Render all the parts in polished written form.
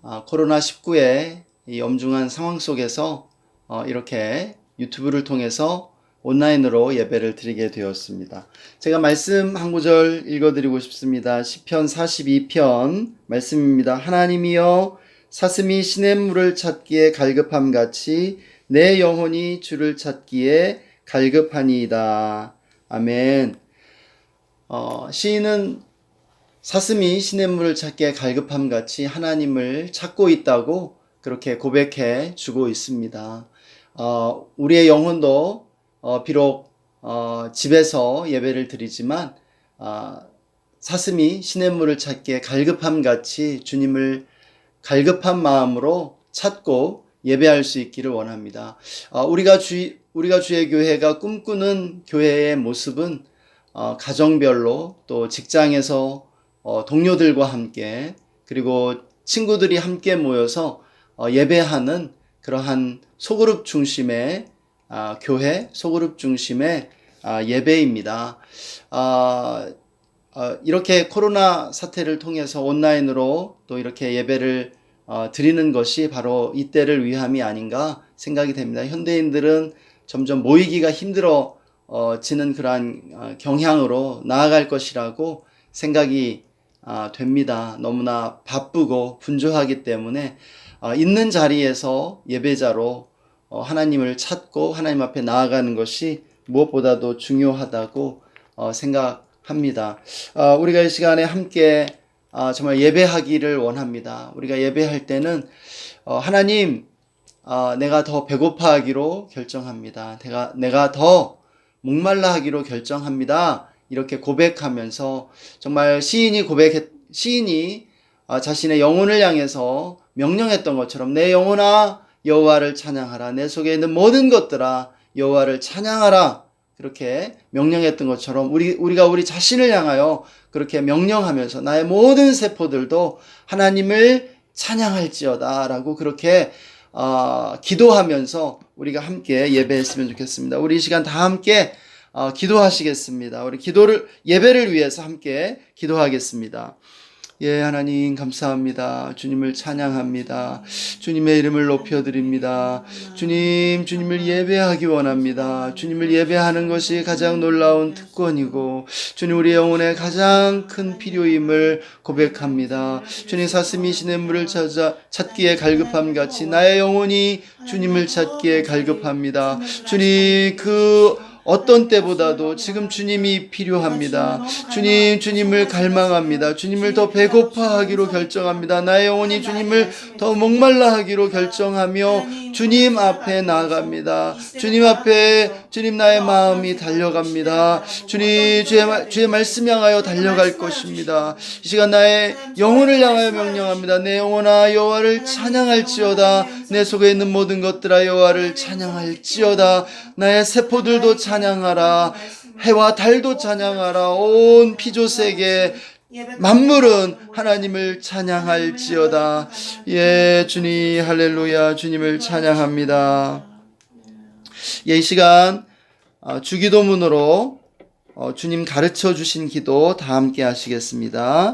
코로나19의 이 엄중한 상황 속에서 이렇게 유튜브를 통해서 온라인으로 예배를 드리게 되었습니다. 제가 말씀 한 구절 읽어드리고 싶습니다. 시편 42편 말씀입니다. 하나님이여 사슴이 시냇물을 찾기에 갈급함 같이 내 영혼이 주를 찾기에 갈급하니이다. 아멘. 시인은 사슴이 시냇물을 찾기에 갈급함 같이 하나님을 찾고 있다고 그렇게 고백해 주고 있습니다. 우리의 영혼도 비록 집에서 예배를 드리지만 사슴이 시냇물을 찾기에 갈급함 같이 주님을 갈급한 마음으로 찾고 예배할 수 있기를 원합니다. 우리가 주의 교회가 꿈꾸는 교회의 모습은 가정별로 또 직장에서 동료들과 함께 그리고 친구들이 함께 모여서 예배하는 그러한 소그룹 중심의 교회, 소그룹 중심의 예배입니다. 이렇게 코로나 사태를 통해서 온라인으로 또 이렇게 예배를 드리는 것이 바로 이때를 위함이 아닌가 생각이 됩니다. 현대인들은 점점 모이기가 힘들어지는 그러한 경향으로 나아갈 것이라고 생각이 됩니다. 너무나 바쁘고 분주하기 때문에 있는 자리에서 예배자로 하나님을 찾고 하나님 앞에 나아가는 것이 무엇보다도 중요하다고 생각합니다. 우리가 이 시간에 함께 정말 예배하기를 원합니다. 우리가 예배할 때는 하나님, 내가 더 배고파하기로 결정합니다. 내가 더 목말라 하기로 결정합니다. 이렇게 고백하면서 정말 시인이 자신의 영혼을 향해서 명령했던 것처럼 내 영혼아 여호와를 찬양하라. 내 속에 있는 모든 것들아 여호와를 찬양하라. 그렇게 명령했던 것처럼 우리가 우리 자신을 향하여 그렇게 명령하면서 나의 모든 세포들도 하나님을 찬양할지어다 라고 그렇게 기도하면서 우리가 함께 예배했으면 좋겠습니다. 우리 이 시간 다 함께 기도하시겠습니다. 우리 예배를 위해서 함께 기도하겠습니다. 예, 하나님 감사합니다. 주님을 찬양합니다. 주님의 이름을 높여드립니다. 주님을 예배하기 원합니다. 주님을 예배하는 것이 가장 놀라운 특권이고 주님 우리 영혼의 가장 큰 필요임을 고백합니다. 주님 사슴이 시냇물을 찾기에 갈급함 같이 나의 영혼이 주님을 찾기에 갈급합니다. 주님 어떤 때보다도 지금 주님이 필요합니다. 주님을 갈망합니다. 주님을 더 배고파하기로 결정합니다. 나의 영혼이 주님을 더 목말라 하기로 결정하며 주님 앞에 나아갑니다. 주님 나의 마음이 달려갑니다. 주의 말씀 향하여 달려갈 것입니다. 이 시간 나의 영혼을 향하여 명령합니다. 내 영혼아 여호와를 찬양할지어다. 내 속에 있는 모든 것들아 여호와를 찬양할지어다. 나의 세포들도 찬양하라. 해와 달도 찬양하라. 온 피조세계 만물은 하나님을 찬양할지어다. 예, 주님 할렐루야. 주님을 찬양합니다. 예, 이 시간 주기도문으로 주님 가르쳐 주신 기도 다 함께 하시겠습니다.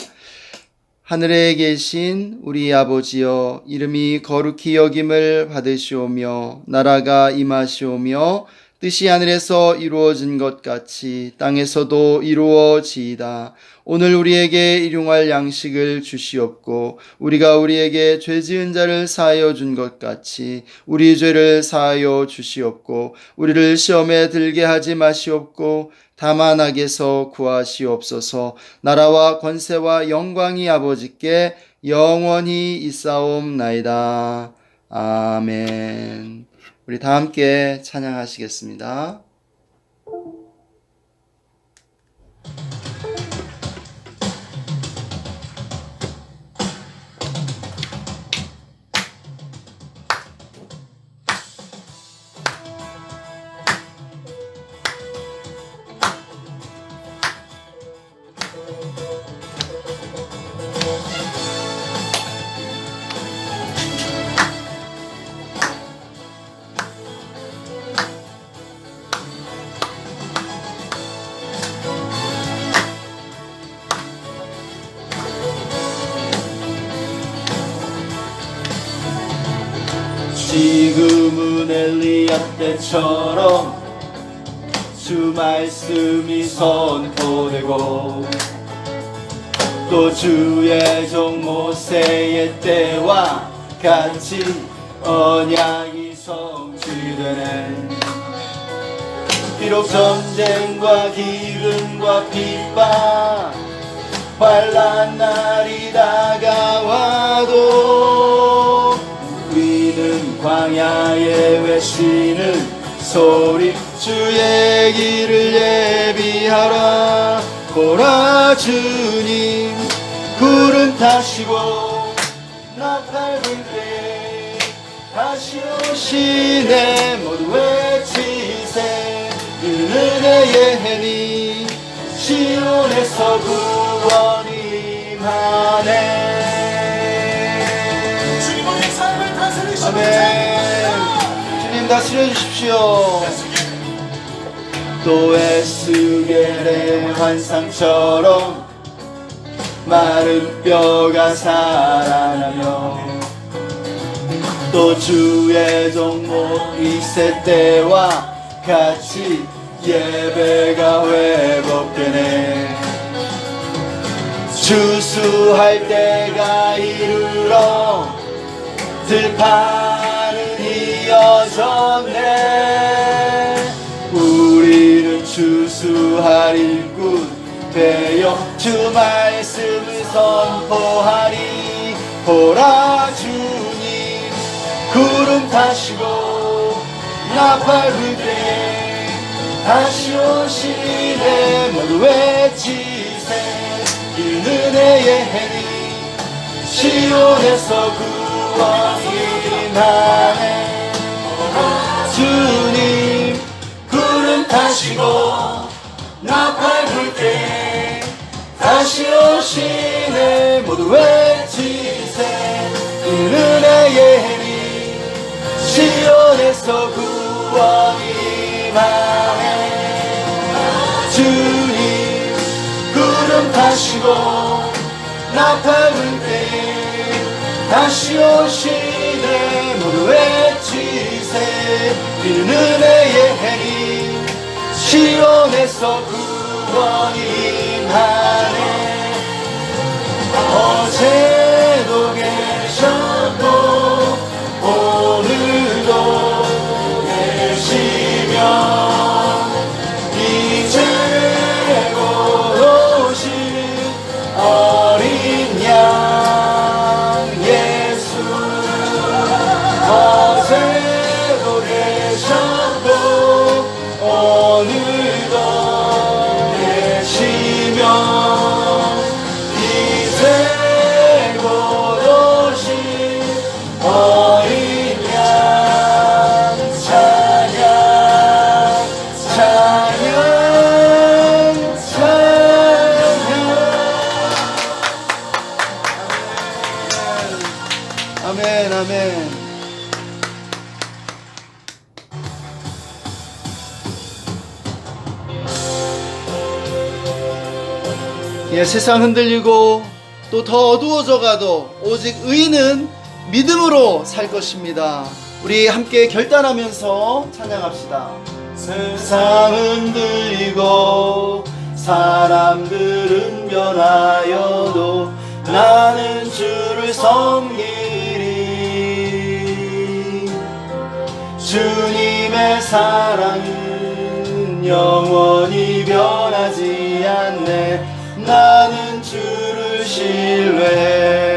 하늘에 계신 우리 아버지여, 이름이 거룩히 여김을 받으시오며 나라가 임하시오며 뜻이 하늘에서 이루어진 것 같이 땅에서도 이루어지이다. 오늘 우리에게 일용할 양식을 주시옵고 우리가 우리에게 죄 지은 자를 사하여 준 것 같이 우리 죄를 사하여 주시옵고 우리를 시험에 들게 하지 마시옵고 다만 악에서 구하시옵소서. 나라와 권세와 영광이 아버지께 영원히 있사옵나이다. 아멘. 우리 다 함께 찬양하시겠습니다. 지금은 엘리야 때처럼 주 말씀이 선포되고 또 주의 종 모세의 때와 같이 언약이 성취되네. 비록 전쟁과 기근과 핍박 환난 날이 다가와도 우리는 광야에 외치는 소리 주의 길을 예비하라. 보라 주님 구름 타시고 나팔 불 때 다시 오시네. 모두 외치세 은혜의 해니 시온에서 구원이 임하네. 주님 우리 삶을 다스리시고 아멘. 주님 다스려 주십시오. 또 에스겔의 환상처럼 마른 뼈가 살아나며 또 주의 종 모이세 때와 같이 예배가 회복되네. 주수할 때가 이르러 들판은 이어졌네. 우리는 주수할 일꾼 되어 주 말씀을 선포하리. 보라 주님 구름 타시고 나팔 불 때 다시 오시네. 모두 외치세 은혜의 해니 시온에서 구원이 임하네. 주님 구름 타시고 나팔 불 때 다시 오시네. 모두 외치세 은혜의 해니 시온에서 구원이 임하네. 주님 구름 타시고 나팔 불 때 다시 오시네. 모두 외치세 은혜의 해니 시온에서 구원이 임하네. 어제도 계셨고 오늘도 계시며 이제 곧 오실 어린 양 예수. 어제도 계셨고 오늘도 계시며 이제 곧 오실 어린 양 찬양 찬양 찬양. 아멘 아멘. 예, 세상 흔들리고 또 더 어두워져 가도 오직 의인은 믿음으로 살 것입니다. 우리 함께 결단하면서 찬양합시다. 세상 흔들리고 사람들은 변하여도 나는 주를 섬기리. 주님의 사랑은 영원히 변하지 않네. 나는 주를 신뢰해.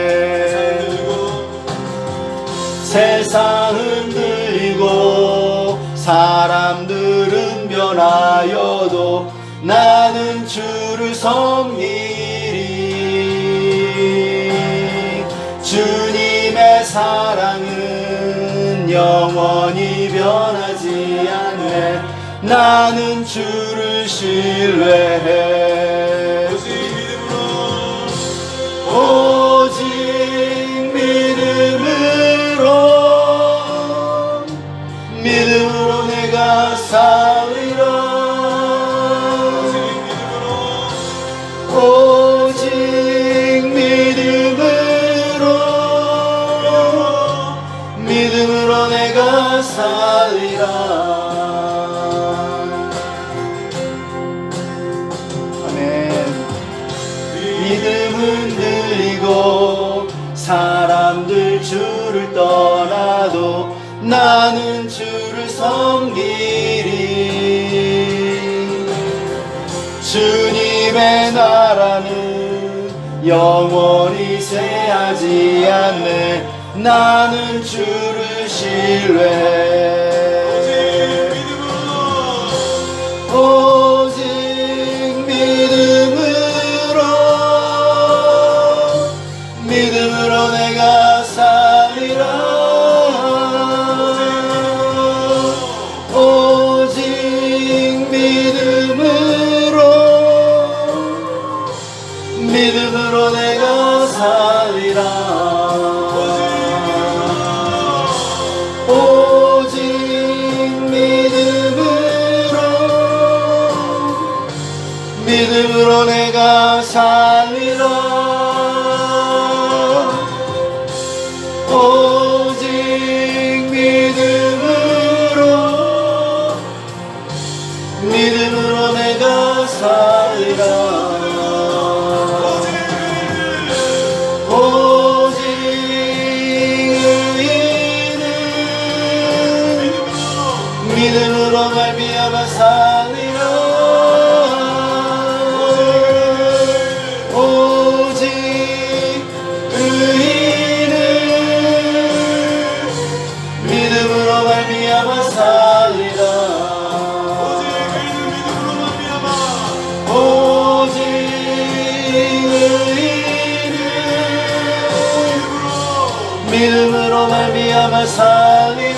세상 흔들리고 사람들은 변하여도 나는 주를 섬기리. 주님의 사랑은 영원히 변하지 않네. 나는 주를 신뢰해. 오직 믿음으로 믿음으로 내가 살리라. 오직 믿음으로 믿음으로 내가 살리라. 아멘. 믿음은 들리고 사람들 주를 떠나도 나는 주를 섬기리. 주님의 나라는 영원히 쇠하지 않네. 나는 주를 신뢰해. 오직 믿음으로 내가 살리라. 오직 믿음으로 내가 살리라. 오직 믿음으로 내가 살리라. 오직 믿음으로 내가 살리라. 오직 의인은 믿음으로 말미암아 살리라. 오직 의인은 믿음으로 말미암아 살리라. 오직 의인은 믿음으로 말미암아 살리라.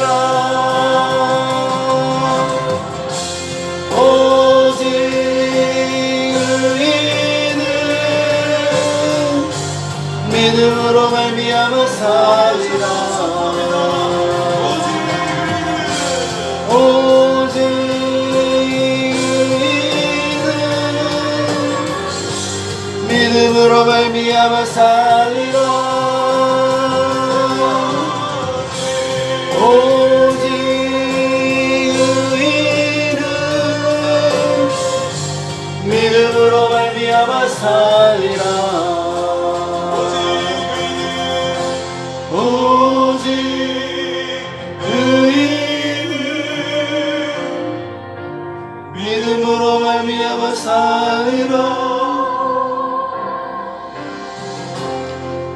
오직 의인은 믿음으로 말미암아 살리라. 오직 믿음으로 말미암아 살리라. 오직 의인은 믿음으로 말미암아 살리라. 오직 의인은 믿음으로 말미암아 살리라.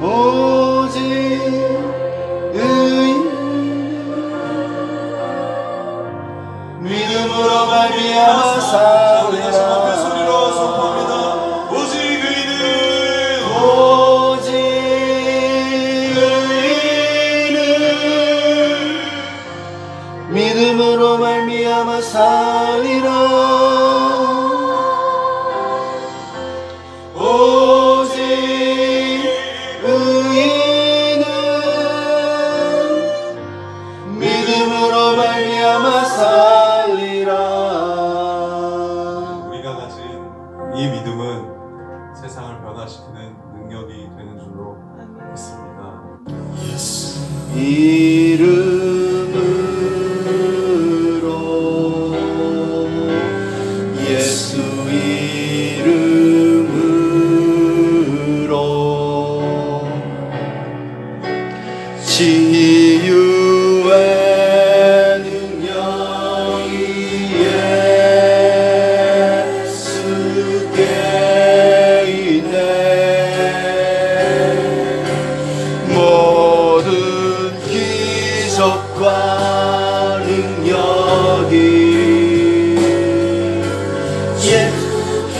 오직 의인 믿음으로 말미암아 살리라. 소리로 선포합니다. 오직 의인은 오직 의인은 믿음으로 말미암아 살리라. 오직 의인은 믿음으로 말미암아 살리라. 우리가 가진 이 믿음은 세상을 변화시키는 능력이 되는 줄로 믿습니다. 이름으로 예수 이름으로 치유의 능력이 예수께 있네. 모든 기적과 능력이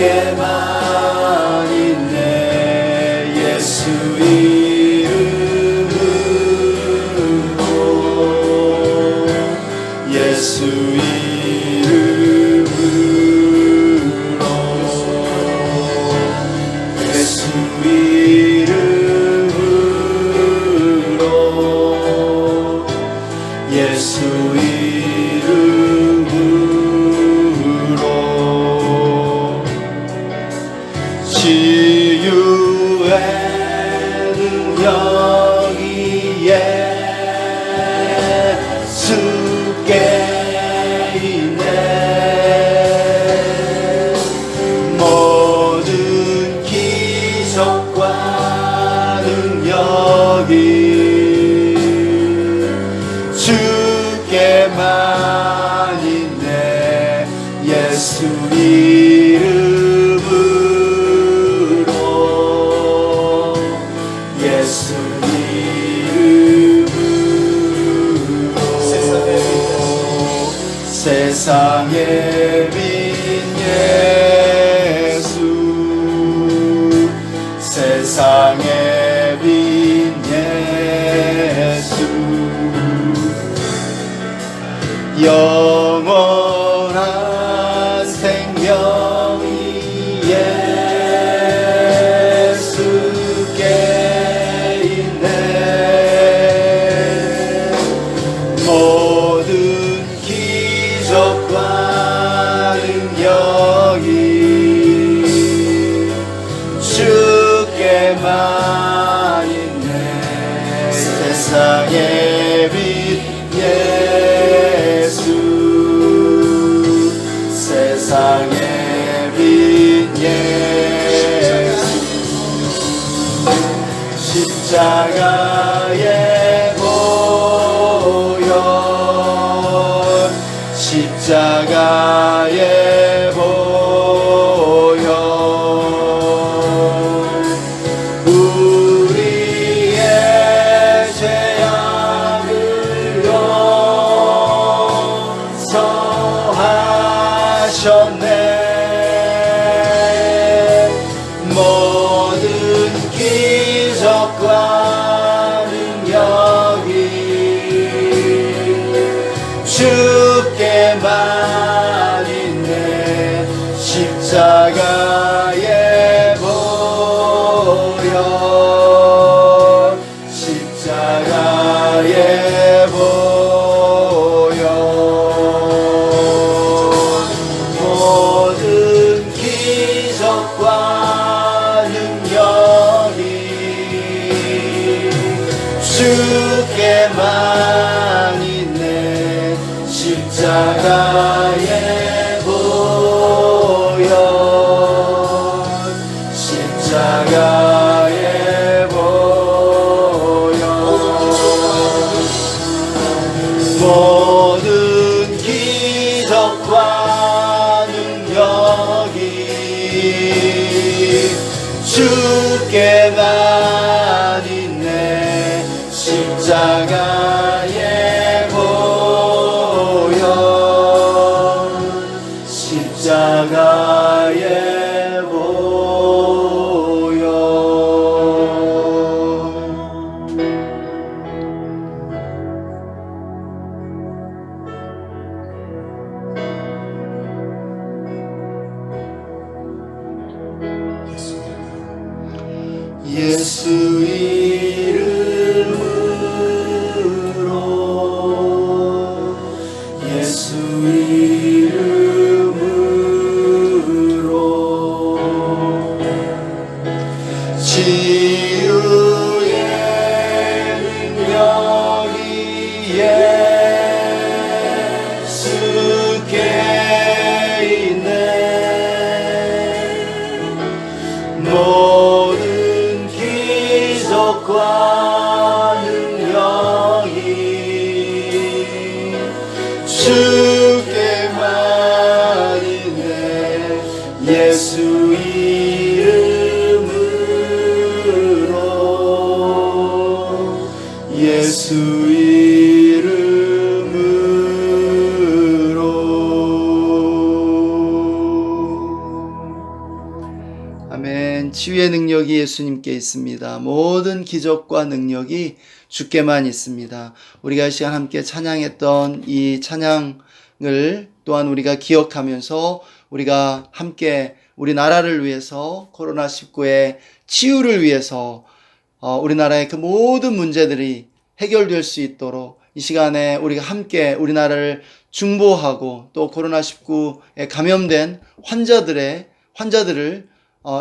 예수께만 있네. 예수 이름으로 예수 이름으로 예수 이름으로 예수 이름으로 치유의 능력이 예수께 세상의 빛 예수 세상의 빛 예수 영원한 생명이 예수께 있네 모든 기적과 능력이 주께만 있네 세상의 빛 예수 세상의 빛 예수 십자가의 보혈 십자가의 보혈 우리의 죄악을 용서하셨네 모든 기적과 능력이 주께만 있네 십자가의 보혈 십자가의 보혈 모든 기적과 능력이 주께만 있네 십자가의 보혈 십자가의 보혈 모든 기적과 능력이 주께만 있네 십자가의 보혈 십자가의 보혈 예수 이름으로 예수 이름으로 치유의 능력이 예수께 있네 모든 기적과 능력이 주께만 있네 예수 이름으로 예수 이름으로 아멘. 치유의 능력이 예수님께 있습니다. 모든 기적과 능력이 주께만 있습니다. 우리가 이 시간 함께 찬양했던 이 찬양을 또한 우리가 기억하면서 우리가 함께 우리 나라를 위해서 코로나19의 치유를 위해서 우리나라의 그 모든 문제들이 해결될 수 있도록 이 시간에 우리가 함께 우리나라를 중보하고 또 코로나19에 감염된 환자들을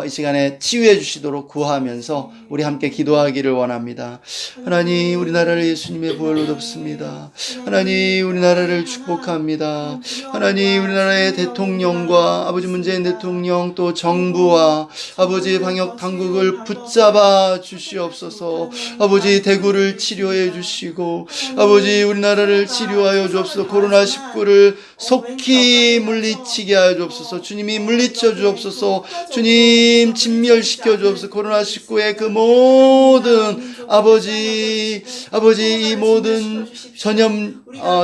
이 시간에 치유해 주시도록 구하면서 우리 함께 기도하기를 원합니다. 하나님, 우리나라를 예수님의 보혈로 덮습니다. 하나님, 우리나라를 축복합니다. 하나님, 우리나라의 대통령과 아버지 문재인 대통령 또 정부와 아버지 방역 당국을 붙잡아 주시옵소서. 아버지 대구를 치료해 주시고 아버지 우리나라를 치료하여 주옵소서. 코로나19를 속히 물리치게 하여 주옵소서. 주님이 물리쳐 주옵소서. 주님 하나님 진멸시켜 주옵소서. 코로나19의 그 모든 아버지 이 모든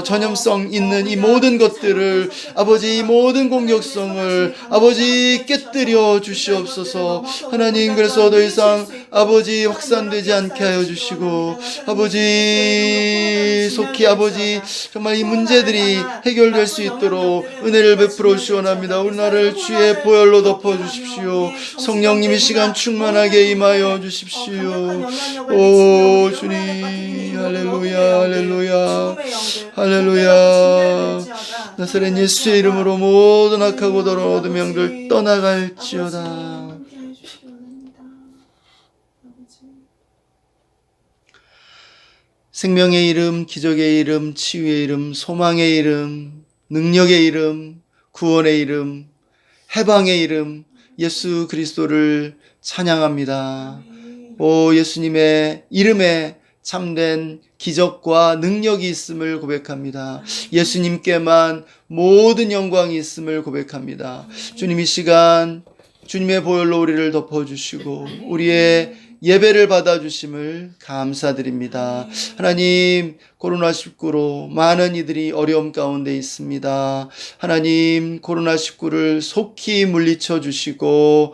전염성 있는 이 모든 것들을 아버지 이 모든 공격성을 아버지 깨뜨려 주시옵소서. 하나님 그래서 더 이상 아버지 확산되지 않게 하여 주시고 아버지 속히 아버지 정말 이 문제들이 해결될 수 있도록 은혜를 베풀어 주시옵나이다. 우리나라를 주의 보혈로 덮어 주십시오. 성령님이 시간 충만하게 임하여 주십시오. 오 주님 할렐루야 할렐루야 할렐루야. 나사렛 예수의 이름으로 모든 악하고 더러운 어둠의 영들 떠나갈지어다. 생명의 이름, 기적의 이름, 치유의 이름, 소망의 이름, 능력의 이름, 구원의 이름, 해방의 이름, 예수 그리스도를 찬양합니다. 오 예수님의 이름에 참된 기적과 능력이 있음을 고백합니다. 예수님께만 모든 영광이 있음을 고백합니다. 주님 이 시간 주님의 보혈로 우리를 덮어주시고 우리의 예배를 받아주심을 감사드립니다. 하나님 코로나19로 많은 이들이 어려움 가운데 있습니다. 하나님 코로나19를 속히 물리쳐 주시고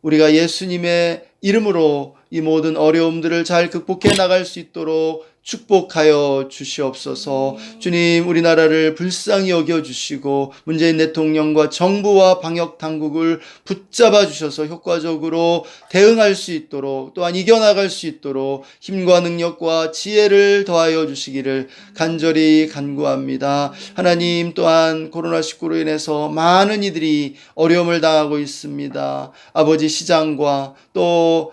우리가 예수님의 이름으로 이 모든 어려움들을 잘 극복해 나갈 수 있도록 축복하여 주시옵소서. 주님 우리나라를 불쌍히 여겨주시고 문재인 대통령과 정부와 방역 당국을 붙잡아 주셔서 효과적으로 대응할 수 있도록 또한 이겨나갈 수 있도록 힘과 능력과 지혜를 더하여 주시기를 간절히 간구합니다. 하나님 또한 코로나19로 인해서 많은 이들이 어려움을 당하고 있습니다. 아버지 시장과 또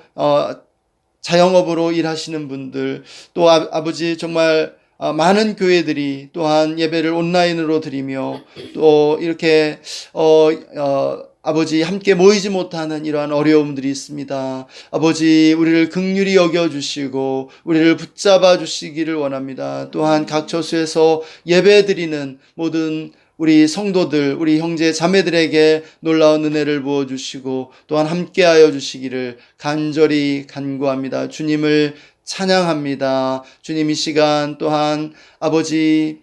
자영업으로 일하시는 분들 또 아버지 정말 많은 교회들이 또한 예배를 온라인으로 드리며 또 이렇게 아버지 함께 모이지 못하는 이러한 어려움들이 있습니다. 아버지 우리를 긍휼히 여겨주시고 우리를 붙잡아 주시기를 원합니다. 또한 각 처소에서 예배 드리는 모든 우리 성도들, 우리 형제 자매들에게 놀라운 은혜를 부어주시고 또한 함께하여 주시기를 간절히 간구합니다. 주님을 찬양합니다. 주님 이 시간 또한 아버지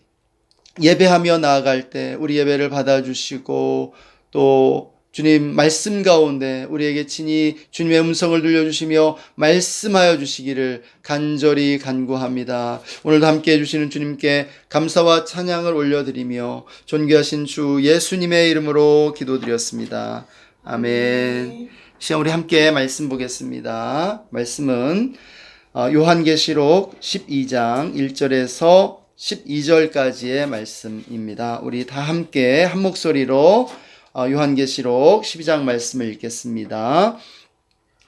예배하며 나아갈 때 우리 예배를 받아주시고 또 주님 말씀 가운데 우리에게 친히 주님의 음성을 들려주시며 말씀하여 주시기를 간절히 간구합니다. 오늘도 함께해 주시는 주님께 감사와 찬양을 올려드리며 존귀하신 주 예수님의 이름으로 기도드렸습니다. 아멘. 시간 우리 함께 말씀 보겠습니다. 말씀은 요한계시록 12장 1절에서 12절까지의 말씀입니다. 우리 다 함께 한 목소리로 요한계시록 12장 말씀을 읽겠습니다.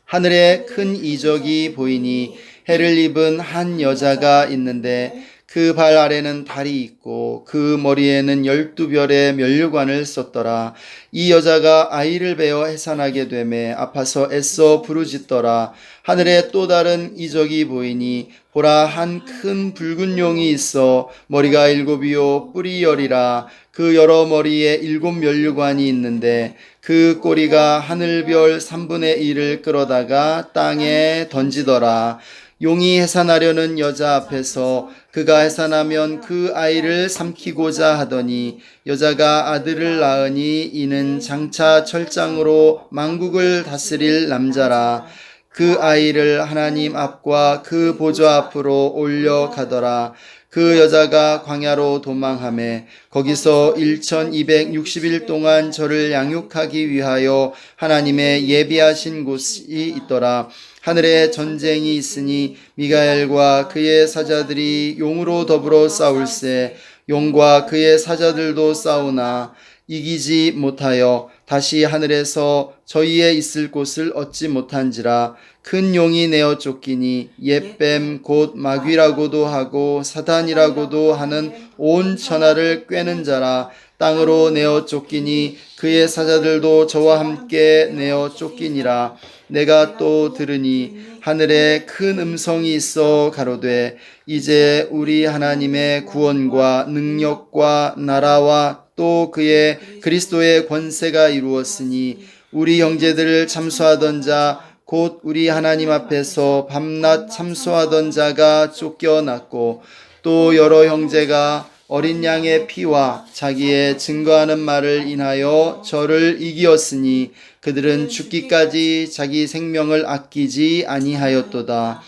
하늘에 큰 이적이 보이니 해를 입은 한 여자가 있는데 그 발 아래는 달이 있고 그 머리에는 12별의 면류관을 썼더라. 이 여자가 아이를 베어 해산하게 되매 아파서 애써 부르짖더라. 하늘에 또 다른 이적이 보이니 보라 한 큰 붉은 용이 있어 머리가 7이요 뿔이 10이라. 그 여러 머리에 7 면류관이 있는데 그 꼬리가 하늘별 3분의 1을 끌어다가 땅에 던지더라. 용이 해산하려는 여자 앞에서 그가 해산하면 그 아이를 삼키고자 하더니 여자가 아들을 낳으니 이는 장차 철장으로 만국을 다스릴 남자라. 그 아이를 하나님 앞과 그 보좌 앞으로 올려가더라. 그 여자가 광야로 도망하매 거기서 1260일 동안 저를 양육하기 위하여 하나님의 예비하신 곳이 있더라. 하늘에 전쟁이 있으니 미가엘과 그의 사자들이 용으로 더불어 싸울세. 용과 그의 사자들도 싸우나 이기지 못하여 다시 하늘에서 저희의 있을 곳을 얻지 못한지라. 큰 용이 내어 쫓기니 옛뱀 곧 마귀라고도 하고 사단이라고도 하는 온 천하를 꿰는 자라. 땅으로 내어 쫓기니 그의 사자들도 저와 함께 내어 쫓기니라. 내가 또 들으니 하늘에 큰 음성이 있어 가로되 이제 우리 하나님의 구원과 능력과 나라와 또 그의 그리스도의 권세가 이루었으니 우리 형제들을 참소하던 자 곧 우리 하나님 앞에서 밤낮 참소하던 자가 쫓겨났고 또 여러 형제가 어린 양의 피와 자기의 증거하는 말을 인하여 저를 이기었으니 그들은 죽기까지 자기 생명을 아끼지 아니하였도다.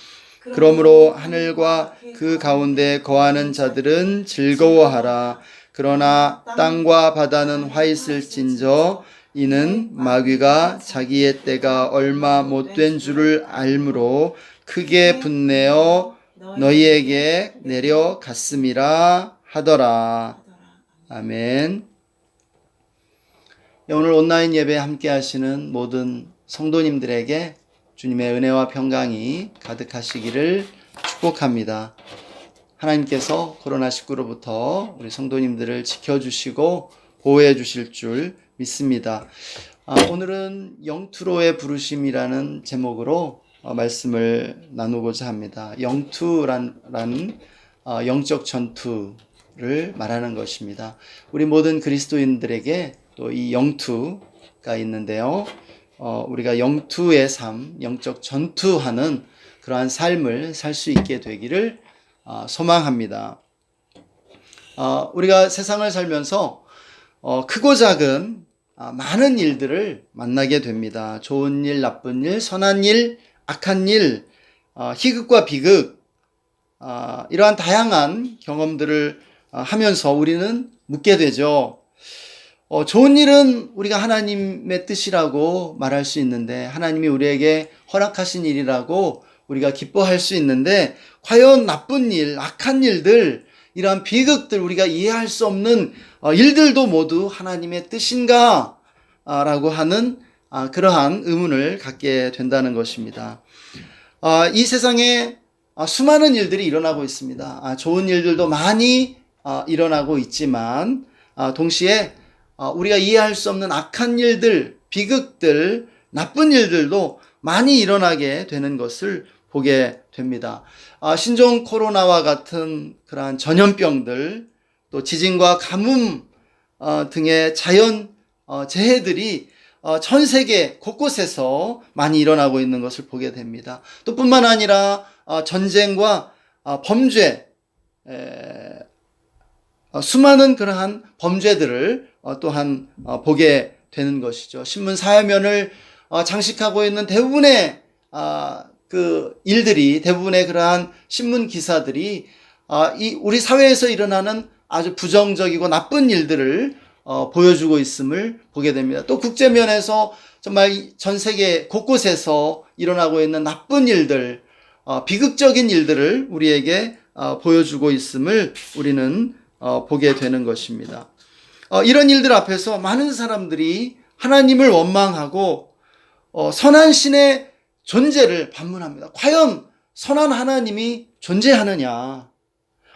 그러므로 하늘과 그 가운데 거하는 자들은 즐거워하라. 그러나 땅과 바다는 화 있을진저 이는 마귀가 자기의 때가 얼마 못된 줄을 알므로 크게 분내어 너희에게 내려갔음이라 하더라. 아멘. 오늘 온라인 예배 함께 하시는 모든 성도님들에게 주님의 은혜와 평강이 가득하시기를 축복합니다. 하나님께서 코로나19로부터 우리 성도님들을 지켜주시고 보호해 주실 줄 믿습니다. 오늘은 영투로의 부르심이라는 제목으로 말씀을 나누고자 합니다. 영투라는 영적 전투를 말하는 것입니다. 우리 모든 그리스도인들에게 또 이 영투가 있는데요. 우리가 영투의 삶, 영적 전투하는 그러한 삶을 살 수 있게 되기를 소망합니다. 우리가 세상을 살면서 크고 작은 많은 일들을 만나게 됩니다. 좋은 일, 나쁜 일, 선한 일, 악한 일, 희극과 비극, 이러한 다양한 경험들을 하면서 우리는 묻게 되죠. 좋은 일은 우리가 하나님의 뜻이라고 말할 수 있는데, 하나님이 우리에게 허락하신 일이라고 우리가 기뻐할 수 있는데, 과연 나쁜 일, 악한 일들, 이러한 비극들, 우리가 이해할 수 없는 일들도 모두 하나님의 뜻인가? 라고 하는 그러한 의문을 갖게 된다는 것입니다. 이 세상에 수많은 일들이 일어나고 있습니다. 좋은 일들도 많이 일어나고 있지만 동시에 우리가 이해할 수 없는 악한 일들, 비극들, 나쁜 일들도 많이 일어나게 되는 것을 보게 됩니다. 신종 코로나와 같은 그러한 전염병들, 또 지진과 가뭄 등의 자연 재해들이 전 세계 곳곳에서 많이 일어나고 있는 것을 보게 됩니다. 또 뿐만 아니라 전쟁과 범죄, 수많은 그러한 범죄들을 또한 보게 되는 것이죠. 신문 사회면을 장식하고 있는 대부분의 그 일들이, 대부분의 그러한 신문 기사들이 우리 사회에서 일어나는 아주 부정적이고 나쁜 일들을 보여주고 있음을 보게 됩니다. 또 국제면에서 정말 전 세계 곳곳에서 일어나고 있는 나쁜 일들, 비극적인 일들을 우리에게 보여주고 있음을 우리는 보게 되는 것입니다. 이런 일들 앞에서 많은 사람들이 하나님을 원망하고 선한 신의 존재를 반문합니다. 과연 선한 하나님이 존재하느냐?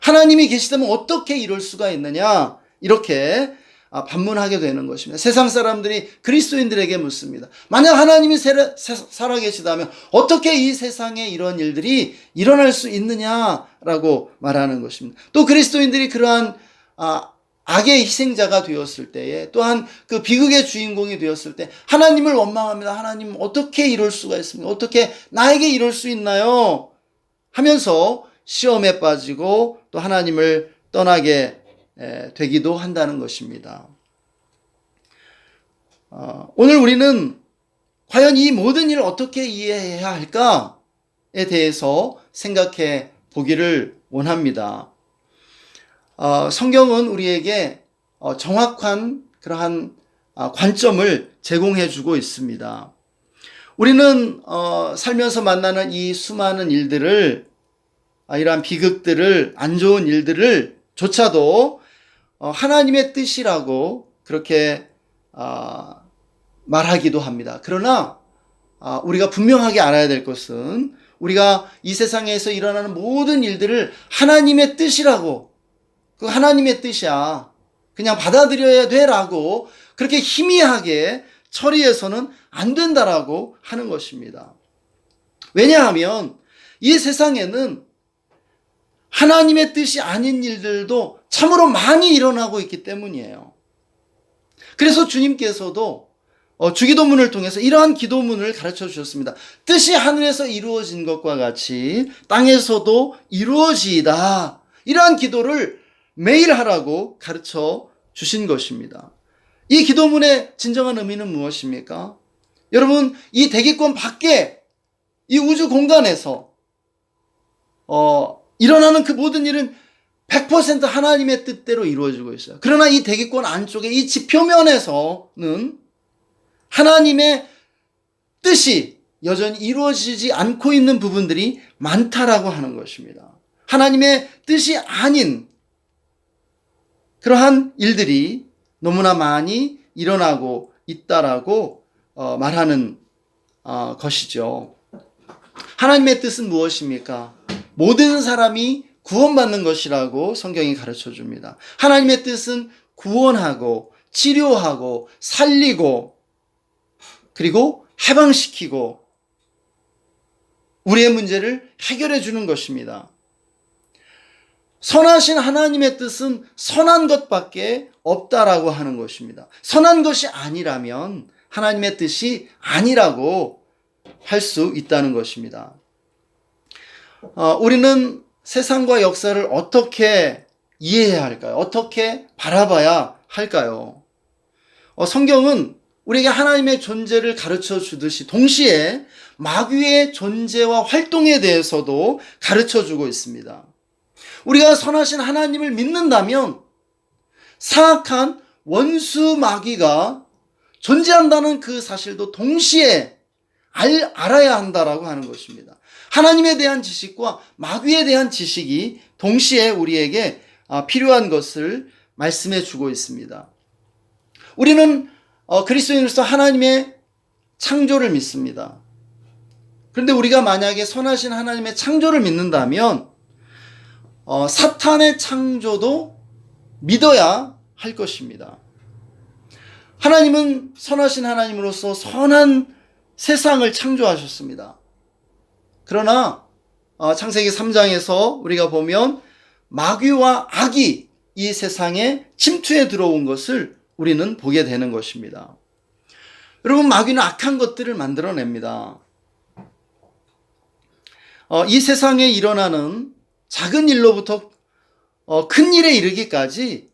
하나님이 계시다면 어떻게 이럴 수가 있느냐? 이렇게 반문하게 되는 것입니다. 세상 사람들이 그리스도인들에게 묻습니다. 만약 하나님이 살아계시다면 어떻게 이 세상에 이런 일들이 일어날 수 있느냐라고 말하는 것입니다. 또 그리스도인들이 그러한 악의 희생자가 되었을 때에, 또한 그 비극의 주인공이 되었을 때 하나님을 원망합니다. 하나님 어떻게 이럴 수가 있습니까? 어떻게 나에게 이럴 수 있나요? 하면서 시험에 빠지고 또 하나님을 떠나게 되기도 한다는 것입니다. 오늘 우리는 과연 이 모든 일을 어떻게 이해해야 할까에 대해서 생각해 보기를 원합니다. 성경은 우리에게 정확한 그러한 관점을 제공해 주고 있습니다. 우리는 살면서 만나는 이 수많은 일들을, 이러한 비극들을, 안 좋은 일들을 조차도 하나님의 뜻이라고 그렇게 말하기도 합니다. 그러나 우리가 분명하게 알아야 될 것은, 우리가 이 세상에서 일어나는 모든 일들을 하나님의 뜻이라고, 그 하나님의 뜻이야, 그냥 받아들여야 돼라고 그렇게 희미하게 처리해서는 안 된다라고 하는 것입니다. 왜냐하면 이 세상에는 하나님의 뜻이 아닌 일들도 참으로 많이 일어나고 있기 때문이에요. 그래서 주님께서도 주기도문을 통해서 이러한 기도문을 가르쳐 주셨습니다. 뜻이 하늘에서 이루어진 것과 같이 땅에서도 이루어지이다. 이러한 기도를 매일 하라고 가르쳐 주신 것입니다. 이 기도문의 진정한 의미는 무엇입니까? 여러분, 이 대기권 밖에 이 우주 공간에서 일어나는 그 모든 일은 100% 하나님의 뜻대로 이루어지고 있어요. 그러나 이 대기권 안쪽에 이 지표면에서는 하나님의 뜻이 여전히 이루어지지 않고 있는 부분들이 많다라고 하는 것입니다. 하나님의 뜻이 아닌 그러한 일들이 너무나 많이 일어나고 있다라고 말하는 것이죠. 하나님의 뜻은 무엇입니까? 모든 사람이 구원받는 것이라고 성경이 가르쳐 줍니다. 하나님의 뜻은 구원하고 치료하고 살리고 그리고 해방시키고 우리의 문제를 해결해 주는 것입니다. 선하신 하나님의 뜻은 선한 것밖에 없다라고 하는 것입니다. 선한 것이 아니라면 하나님의 뜻이 아니라고 할 수 있다는 것입니다. 우리는 세상과 역사를 어떻게 이해해야 할까요? 어떻게 바라봐야 할까요? 성경은 우리에게 하나님의 존재를 가르쳐 주듯이 동시에 마귀의 존재와 활동에 대해서도 가르쳐 주고 있습니다. 우리가 선하신 하나님을 믿는다면 사악한 원수 마귀가 존재한다는 그 사실도 동시에 알아야 한다라고 하는 것입니다. 하나님에 대한 지식과 마귀에 대한 지식이 동시에 우리에게 필요한 것을 말씀해 주고 있습니다. 우리는 그리스도인으로서 하나님의 창조를 믿습니다. 그런데 우리가 만약에 선하신 하나님의 창조를 믿는다면 사탄의 창조도 믿어야 할 것입니다. 하나님은 선하신 하나님으로서 선한 세상을 창조하셨습니다. 그러나 창세기 3장에서 우리가 보면 마귀와 악이 이 세상에 침투해 들어온 것을 우리는 보게 되는 것입니다. 여러분, 마귀는 악한 것들을 만들어냅니다. 이 세상에 일어나는 작은 일로부터 큰 일에 이르기까지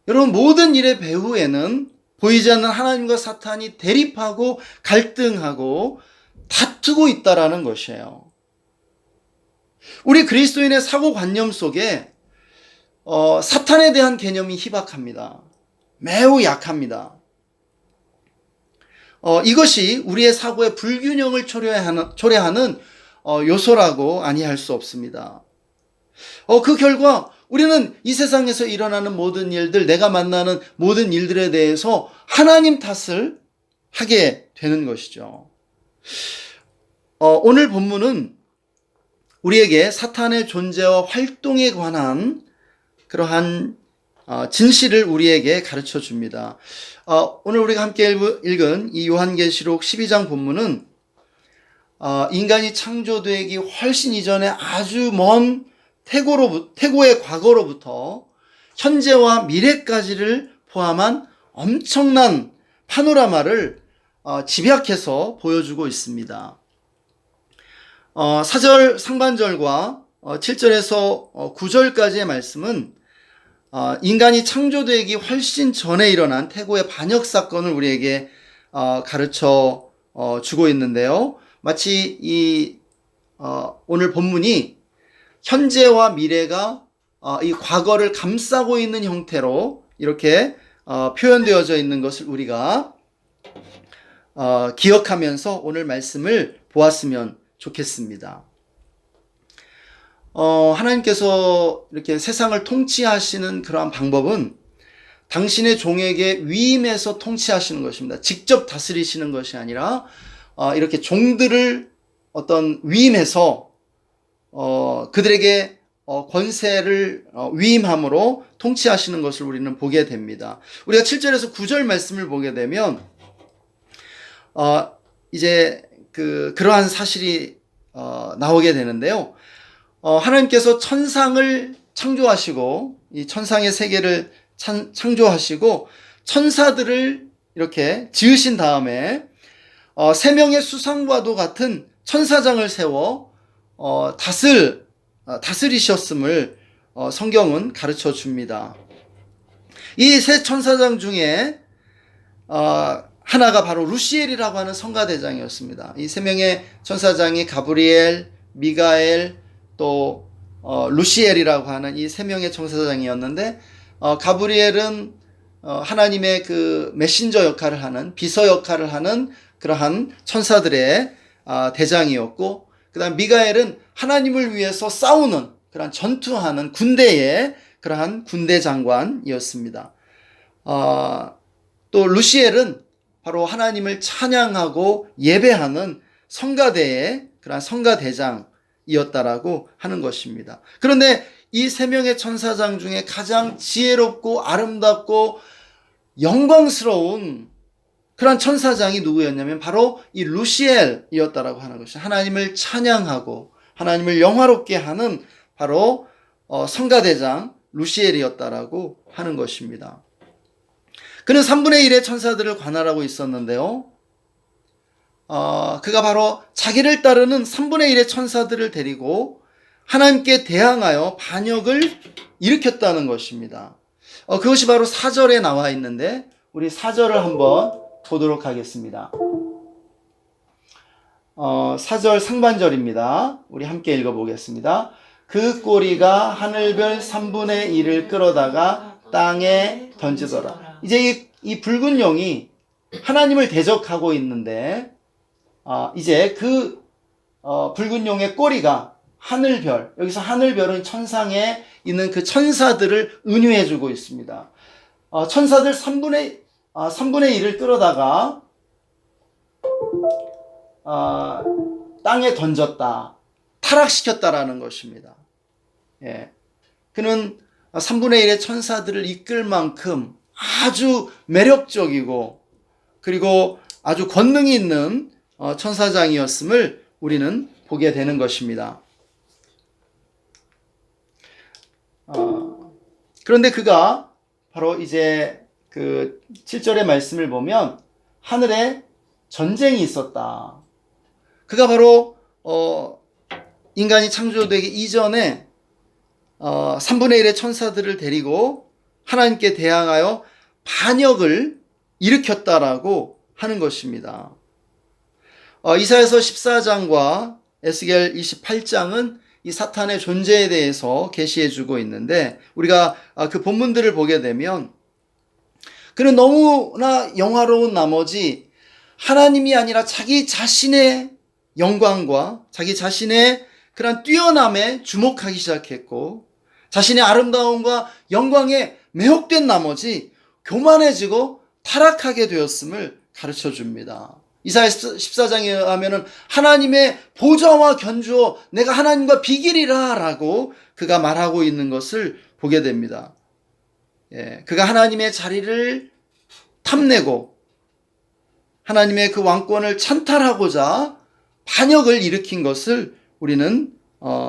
여러분 모든 일의 배후에는 보이지 않는 하나님과 사탄이 대립하고 갈등하고 다투고 있다라는 것이에요. 우리 그리스도인의 사고관념 속에 사탄에 대한 개념이 희박합니다. 매우 약합니다. 이것이 우리의 사고의 불균형을 초래하는 요소라고 아니할 수 없습니다. 그 결과 우리는 이 세상에서 일어나는 모든 일들, 내가 만나는 모든 일들에 대해서 하나님 탓을 하게 되는 것이죠. 오늘 본문은 우리에게 사탄의 존재와 활동에 관한 그러한 진실을 우리에게 가르쳐 줍니다. 오늘 우리가 함께 읽은 이 요한계시록 12장 본문은 인간이 창조되기 훨씬 이전에 아주 먼 태고의 과거로부터 현재와 미래까지를 포함한 엄청난 파노라마를 집약해서 보여주고 있습니다. 4절 상반절과 7절에서 9절까지의 말씀은 인간이 창조되기 훨씬 전에 일어난 태고의 반역 사건을 우리에게 가르쳐 주고 있는데요. 마치 오늘 본문이 현재와 미래가 이 과거를 감싸고 있는 형태로 이렇게 표현되어져 있는 것을 우리가 기억하면서 오늘 말씀을 보았으면 좋겠습니다. 하나님께서 이렇게 세상을 통치하시는 그러한 방법은 당신의 종에게 위임해서 통치하시는 것입니다. 직접 다스리시는 것이 아니라 이렇게 종들을 어떤 위임해서 그들에게 권세를 위임함으로 통치하시는 것을 우리는 보게 됩니다. 우리가 7절에서 9절 말씀을 보게 되면 이제 그러한 사실이 나오게 되는데요. 하나님께서 천상을 창조하시고 이 천상의 세계를 창조하시고 천사들을 이렇게 지으신 다음에 세 명의 수상과도 같은 천사장을 세워 다스리셨음을 성경은 가르쳐 줍니다. 이 세 천사장 중에 하나가 바로 루시엘이라고 하는 성가대장이었습니다. 이 세 명의 천사장이 가브리엘, 미가엘, 또 루시엘이라고 하는 이 세 명의 천사장이었는데, 가브리엘은 하나님의 그 메신저 역할을 하는, 비서 역할을 하는 그러한 천사들의 대장이었고, 그 다음 미가엘은 하나님을 위해서 싸우는 그러한 전투하는 군대의 그러한 군대 장관이었습니다. 또 루시엘은 바로 하나님을 찬양하고 예배하는 성가대의 그러한 성가대장이었다라고 하는 것입니다. 그런데 이 세 명의 천사장 중에 가장 지혜롭고 아름답고 영광스러운 그러한 천사장이 누구였냐면 바로 이 루시엘이었다라고 하는 것이, 하나님을 찬양하고 하나님을 영화롭게 하는 바로 성가대장 루시엘이었다라고 하는 것입니다. 그는 3분의 1의 천사들을 관할하고 있었는데요. 그가 바로 자기를 따르는 3분의 1의 천사들을 데리고 하나님께 대항하여 반역을 일으켰다는 것입니다. 그것이 바로 4절에 나와 있는데 우리 4절을 한번 보도록 하겠습니다. 4절 상반절입니다. 우리 함께 읽어보겠습니다. 그 꼬리가 하늘별 3분의 1을 끌어다가 땅에 던지더라. 이제 이 붉은 용이 하나님을 대적하고 있는데, 이제 그 붉은 용의 꼬리가 하늘별, 여기서 하늘별은 천상에 있는 그 천사들을 은유해주고 있습니다. 천사들 3분의 1을 끌어다가 땅에 던졌다, 타락시켰다라는 것입니다. 예. 그는 3분의 1의 천사들을 이끌 만큼 아주 매력적이고 그리고 아주 권능이 있는 천사장이었음을 우리는 보게 되는 것입니다. 그런데 그가 바로 이제 그 7절의 말씀을 보면 하늘에 전쟁이 있었다. 그가 바로 인간이 창조되기 이전에 3분의 1의 천사들을 데리고 하나님께 대항하여 반역을 일으켰다라고 하는 것입니다. 이사야서 14장과 에스겔 28장은 이 사탄의 존재에 대해서 계시해 주고 있는데, 우리가 그 본문들을 보게 되면 그는 너무나 영화로운 나머지 하나님이 아니라 자기 자신의 영광과 자기 자신의 그런 뛰어남에 주목하기 시작했고, 자신의 아름다움과 영광에 매혹된 나머지 교만해지고 타락하게 되었음을 가르쳐 줍니다. 이사야 14장에 하면은 하나님의 보좌와 견주어 내가 하나님과 비기리라 라고 그가 말하고 있는 것을 보게 됩니다. 예, 그가 하나님의 자리를 탐내고 하나님의 그 왕권을 찬탈하고자 반역을 일으킨 것을 우리는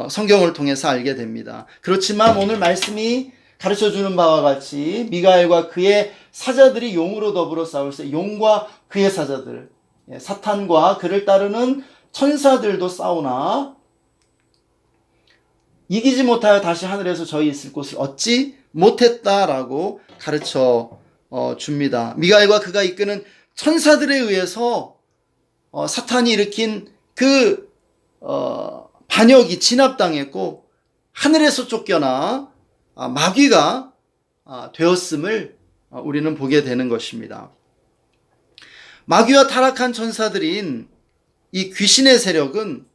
성경을 통해서 알게 됩니다. 그렇지만 오늘 말씀이 가르쳐주는 바와 같이 미가엘과 그의 사자들이 용으로 더불어 싸울 때 용과 그의 사자들, 사탄과 그를 따르는 천사들도 싸우나 이기지 못하여 다시 하늘에서 저희 있을 곳을 얻지 못했다라고 가르쳐 줍니다. 미가엘과 그가 이끄는 천사들에 의해서 사탄이 일으킨 그 반역이 진압당했고 하늘에서 쫓겨나 마귀가 되었음을 우리는 보게 되는 것입니다. 마귀와 타락한 천사들인 이 귀신의 세력은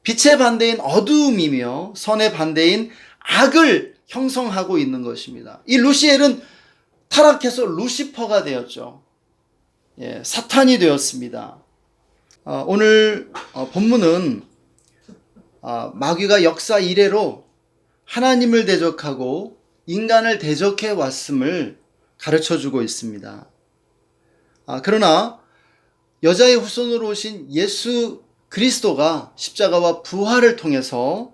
빛의 반대인 어두움이며 선의 반대인 악을 형성하고 있는 것입니다. 이 루시엘은 타락해서 루시퍼가 되었죠. 예, 사탄이 되었습니다. 오늘 본문은 마귀가 역사 이래로 하나님을 대적하고 인간을 대적해 왔음을 가르쳐주고 있습니다. 그러나 여자의 후손으로 오신 예수 그리스도가 십자가와 부활을 통해서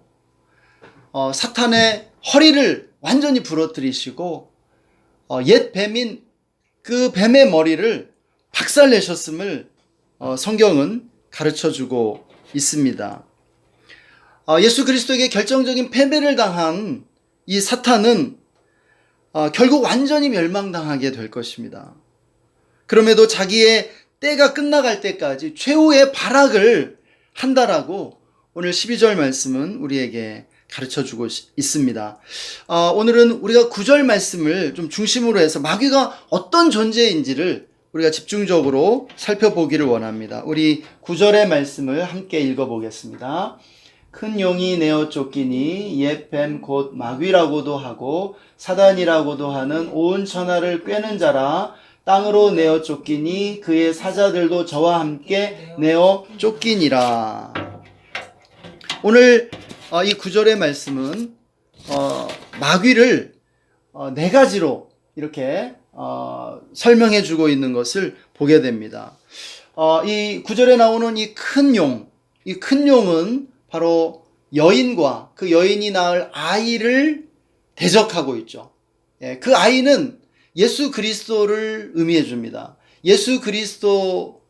사탄의 허리를 완전히 부러뜨리시고 옛 뱀인 그 뱀의 머리를 박살내셨음을 성경은 가르쳐주고 있습니다. 예수 그리스도에게 결정적인 패배를 당한 이 사탄은 결국 완전히 멸망당하게 될 것입니다. 그럼에도 자기의 때가 끝나갈 때까지 최후의 발악을 한다라고 오늘 12절 말씀은 우리에게 가르쳐주고 있습니다. 오늘은 우리가 9절 말씀을 좀 중심으로 해서 마귀가 어떤 존재인지를 우리가 집중적으로 살펴보기를 원합니다. 우리 9절의 말씀을 함께 읽어보겠습니다. 큰 용이 내어 쫓기니 옛 뱀 곧 마귀라고도 하고 사단이라고도 하는 온 천하를 꿰는 자라. 땅으로 내어 쫓기니 그의 사자들도 저와 함께 내어 쫓기니라. 오늘 이 9절의 말씀은 마귀를 네 가지로 이렇게 설명해 주고 있는 것을 보게 됩니다. 이 9절에 나오는 이 큰 용은 바로 여인과 그 여인이 낳을 아이를 대적하고 있죠. 그 아이는 예수 그리스도를 의미해 줍니다. 예수 그리스도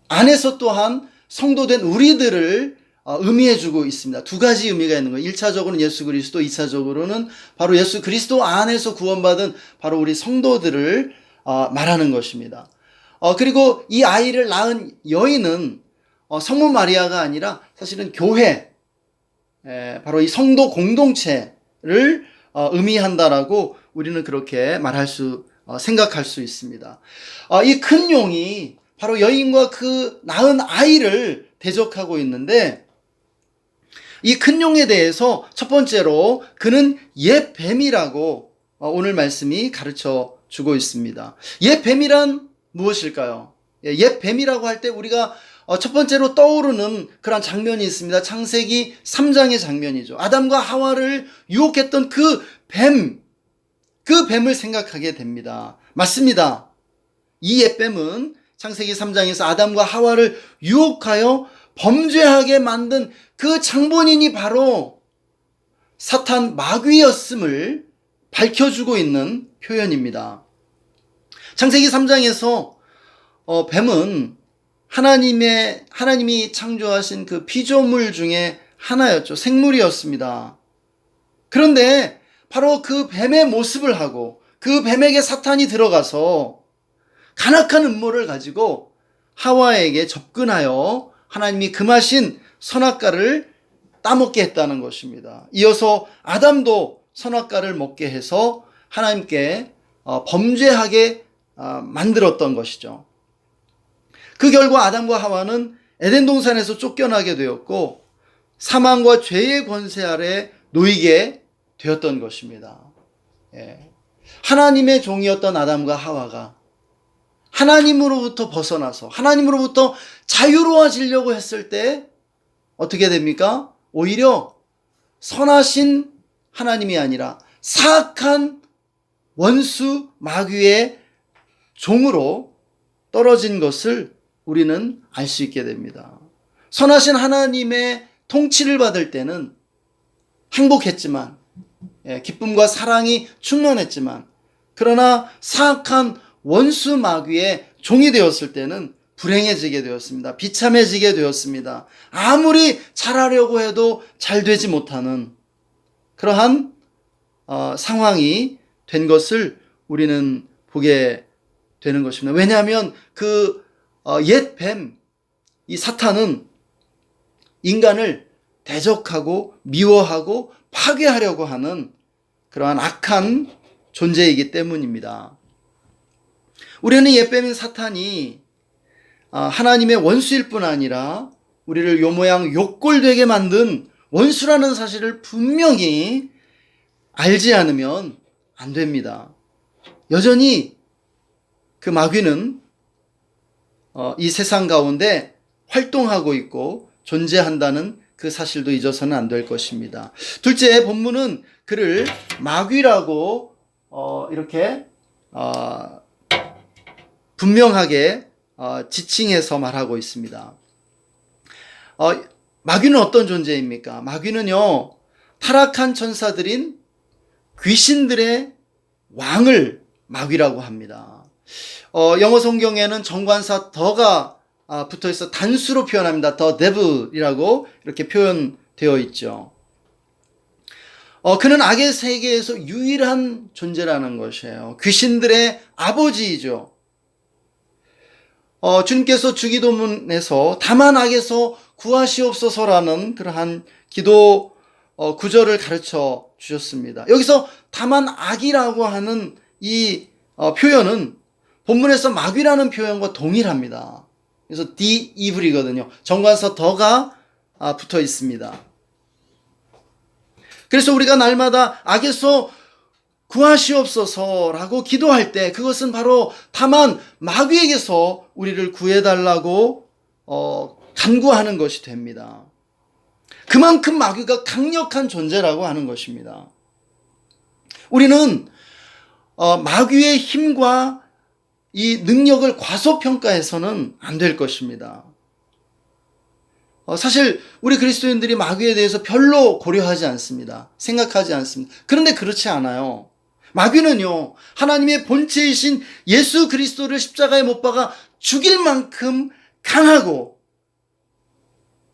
안에서 또한 성도된 우리들을 의미해 주고 있습니다. 두 가지 의미가 있는 거예요. 1차적으로는 예수 그리스도, 2차적으로는 바로 예수 그리스도 안에서 구원받은 바로 우리 성도들을 말하는 것입니다. 그리고 이 아이를 낳은 여인은 성모 마리아가 아니라 사실은 교회, 바로 이 성도 공동체를 의미한다라고 우리는 그렇게 생각할 수 있습니다. 이 큰 용이 바로 여인과 그 낳은 아이를 대적하고 있는데, 이 큰 용에 대해서 첫 번째로 그는 옛 뱀이라고 오늘 말씀이 가르쳐 주고 있습니다. 옛 뱀이란 무엇일까요? 옛 뱀이라고 할 때 우리가 첫 번째로 떠오르는 그런 장면이 있습니다. 창세기 3장의 장면이죠. 아담과 하와를 유혹했던 그 뱀을 생각하게 됩니다. 맞습니다. 이 옛뱀은 창세기 3장에서 아담과 하와를 유혹하여 범죄하게 만든 그 장본인이 바로 사탄 마귀였음을 밝혀주고 있는 표현입니다. 창세기 3장에서 뱀은 하나님이 창조하신 그 피조물 중에 하나였죠. 생물이었습니다. 그런데 바로 그 뱀의 모습을 하고 그 뱀에게 사탄이 들어가서 간악한 음모를 가지고 하와에게 접근하여 하나님이 금하신 선악과를 따먹게 했다는 것입니다. 이어서 아담도 선악과를 먹게 해서 하나님께 범죄하게 만들었던 것이죠. 그 결과 아담과 하와는 에덴 동산에서 쫓겨나게 되었고 사망과 죄의 권세 아래 놓이게 되었던 것입니다. 하나님의 종이었던 아담과 하와가 하나님으로부터 벗어나서 하나님으로부터 자유로워지려고 했을 때 어떻게 됩니까? 오히려 선하신 하나님이 아니라 사악한 원수 마귀의 종으로 떨어진 것을 우리는 알 수 있게 됩니다. 선하신 하나님의 통치를 받을 때는 행복했지만, 기쁨과 사랑이 충만했지만, 그러나 사악한 원수 마귀의 종이 되었을 때는 불행해지게 되었습니다. 비참해지게 되었습니다. 아무리 잘하려고 해도 잘 되지 못하는 그러한 상황이 된 것을 우리는 보게 되는 것입니다. 왜냐하면 그 옛 뱀, 이 사탄은 인간을 대적하고 미워하고 파괴하려고 하는 그러한 악한 존재이기 때문입니다. 우리는 옛 뱀인 사탄이 하나님의 원수일 뿐 아니라 우리를 요 모양 욕골되게 만든 원수라는 사실을 분명히 알지 않으면 안 됩니다. 여전히 그 마귀는 이 세상 가운데 활동하고 있고 존재한다는 그 사실도 잊어서는 안 될 것입니다. 둘째, 본문은 그를 마귀라고 이렇게 분명하게 지칭해서 말하고 있습니다. 마귀는 어떤 존재입니까? 마귀는요, 타락한 천사들인 귀신들의 왕을 마귀라고 합니다. 영어 성경에는 정관사 더가 붙어 있어 단수로 표현합니다. The devil이라고 이렇게 표현되어 있죠. 그는 악의 세계에서 유일한 존재라는 것이에요. 귀신들의 아버지이죠. 주님께서 주기도문에서 다만 악에서 구하시옵소서라는 그러한 기도 구절을 가르쳐 주셨습니다. 여기서 다만 악이라고 하는 이 표현은 본문에서 마귀라는 표현과 동일합니다. 그래서 the evil이거든요. 정관사 더가 붙어 있습니다. 그래서 우리가 날마다 악에서 구하시옵소서라고 기도할 때 그것은 바로 다만 마귀에게서 우리를 구해달라고 간구하는 것이 됩니다. 그만큼 마귀가 강력한 존재라고 하는 것입니다. 우리는 마귀의 힘과 이 능력을 과소평가해서는 안 될 것입니다. 사실 우리 그리스도인들이 마귀에 대해서 별로 고려하지 않습니다. 생각하지 않습니다. 그런데 그렇지 않아요. 마귀는요, 하나님의 본체이신 예수 그리스도를 십자가에 못 박아 죽일 만큼 강하고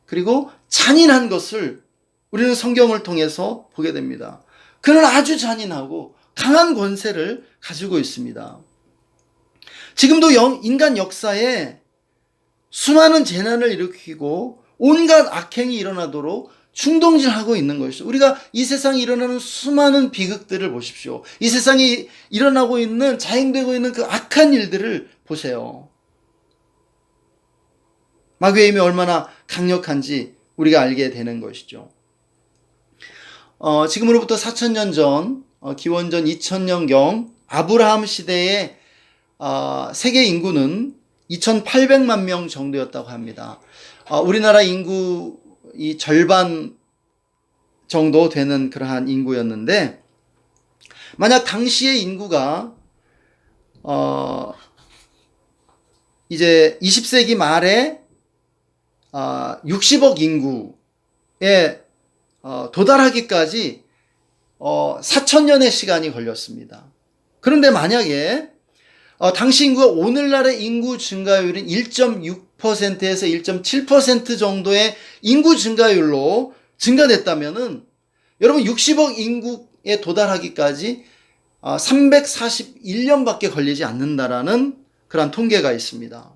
그리고 잔인한 것을 우리는 성경을 통해서 보게 됩니다. 그는 아주 잔인하고 강한 권세를 가지고 있습니다. 지금도 인간 역사에 수많은 재난을 일으키고 온갖 악행이 일어나도록 충동질하고 있는 것이죠. 우리가 이 세상에 일어나는 수많은 비극들을 보십시오. 이 세상에 일어나고 있는, 자행되고 있는 그 악한 일들을 보세요. 마귀의 힘이 얼마나 강력한지 우리가 알게 되는 것이죠. 지금으로부터 4,000년 전, 기원전 2000년경 아브라함 시대의 세계 인구는 2,800만 명 정도였다고 합니다. 우리나라 인구 이 절반 정도 되는 그러한 인구였는데, 만약 당시의 인구가 이제 20세기 말에 60억 인구에 도달하기까지 4,000년의 시간이 걸렸습니다. 그런데 만약에 당시 인구가 오늘날의 인구 증가율인 1.6%에서 1.7% 정도의 인구 증가율로 증가됐다면은 여러분 60억 인구에 도달하기까지 341년밖에 걸리지 않는다라는 그런 통계가 있습니다.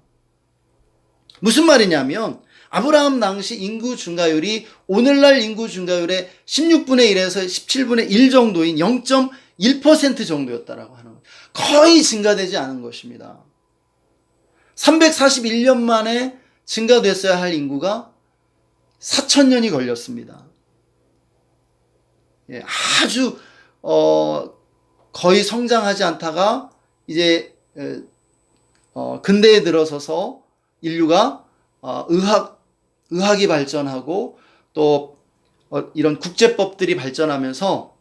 무슨 말이냐면 아브라함 당시 인구 증가율이 오늘날 인구 증가율의 16분의 1에서 17분의 1 정도인 0.1% 정도였다라고 하는 거예요. 거의 증가되지 않은 것입니다. 341년 만에 증가됐어야 할 인구가 4,000년이 걸렸습니다. 예, 아주 거의 성장하지 않다가 이제 근대에 들어서서 인류가 의학이 발전하고 또 이런 국제법들이 발전하면서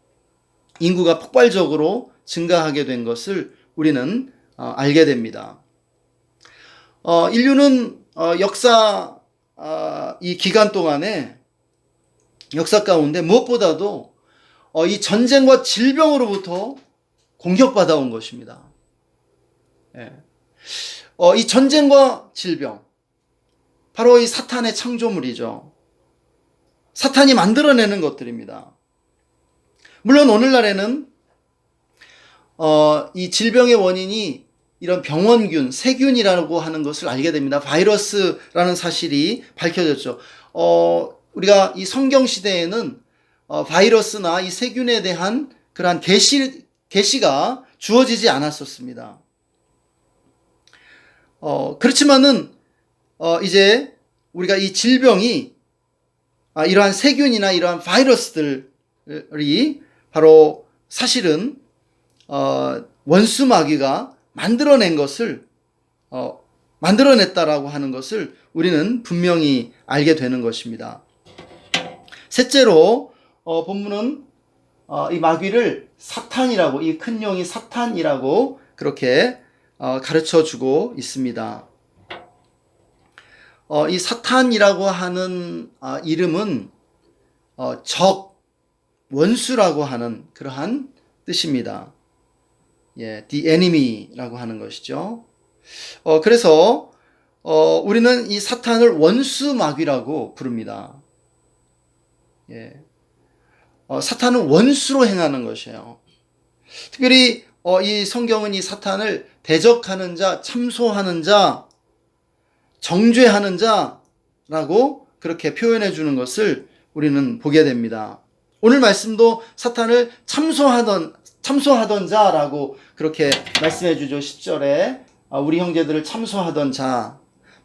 인구가 폭발적으로 증가하게 된 것을 우리는 알게 됩니다. 인류는 역사 이 기간 동안에 역사 가운데 무엇보다도 이 전쟁과 질병으로부터 공격받아온 것입니다. 예. 이 전쟁과 질병, 바로 이 사탄의 창조물이죠. 사탄이 만들어내는 것들입니다. 물론 오늘날에는 이 질병의 원인이 이런 병원균, 세균이라고 하는 것을 알게 됩니다. 바이러스라는 사실이 밝혀졌죠. 우리가 이 성경 시대에는 바이러스나 이 세균에 대한 그러한 계시가 주어지지 않았었습니다. 그렇지만은 이제 우리가 이 질병이 이러한 세균이나 이러한 바이러스들이 바로 사실은 원수 마귀가 만들어낸 것을 만들어냈다라고 하는 것을 우리는 분명히 알게 되는 것입니다. 셋째로 본문은 이 마귀를 사탄이라고, 이 큰 용이 사탄이라고 그렇게 가르쳐 주고 있습니다. 이 사탄이라고 하는 이름은 적, 원수라고 하는 그러한 뜻입니다. the enemy라고 하는 것이죠. 그래서 우리는 이 사탄을 원수 마귀라고 부릅니다. 사탄은 원수로 행하는 것이에요. 특별히 이 성경은 이 사탄을 대적하는 자, 참소하는 자, 정죄하는 자라고 그렇게 표현해 주는 것을 우리는 보게 됩니다. 오늘 말씀도 사탄을 참소하던 자라고 그렇게 말씀해 주죠. 10절에 우리 형제들을 참소하던 자,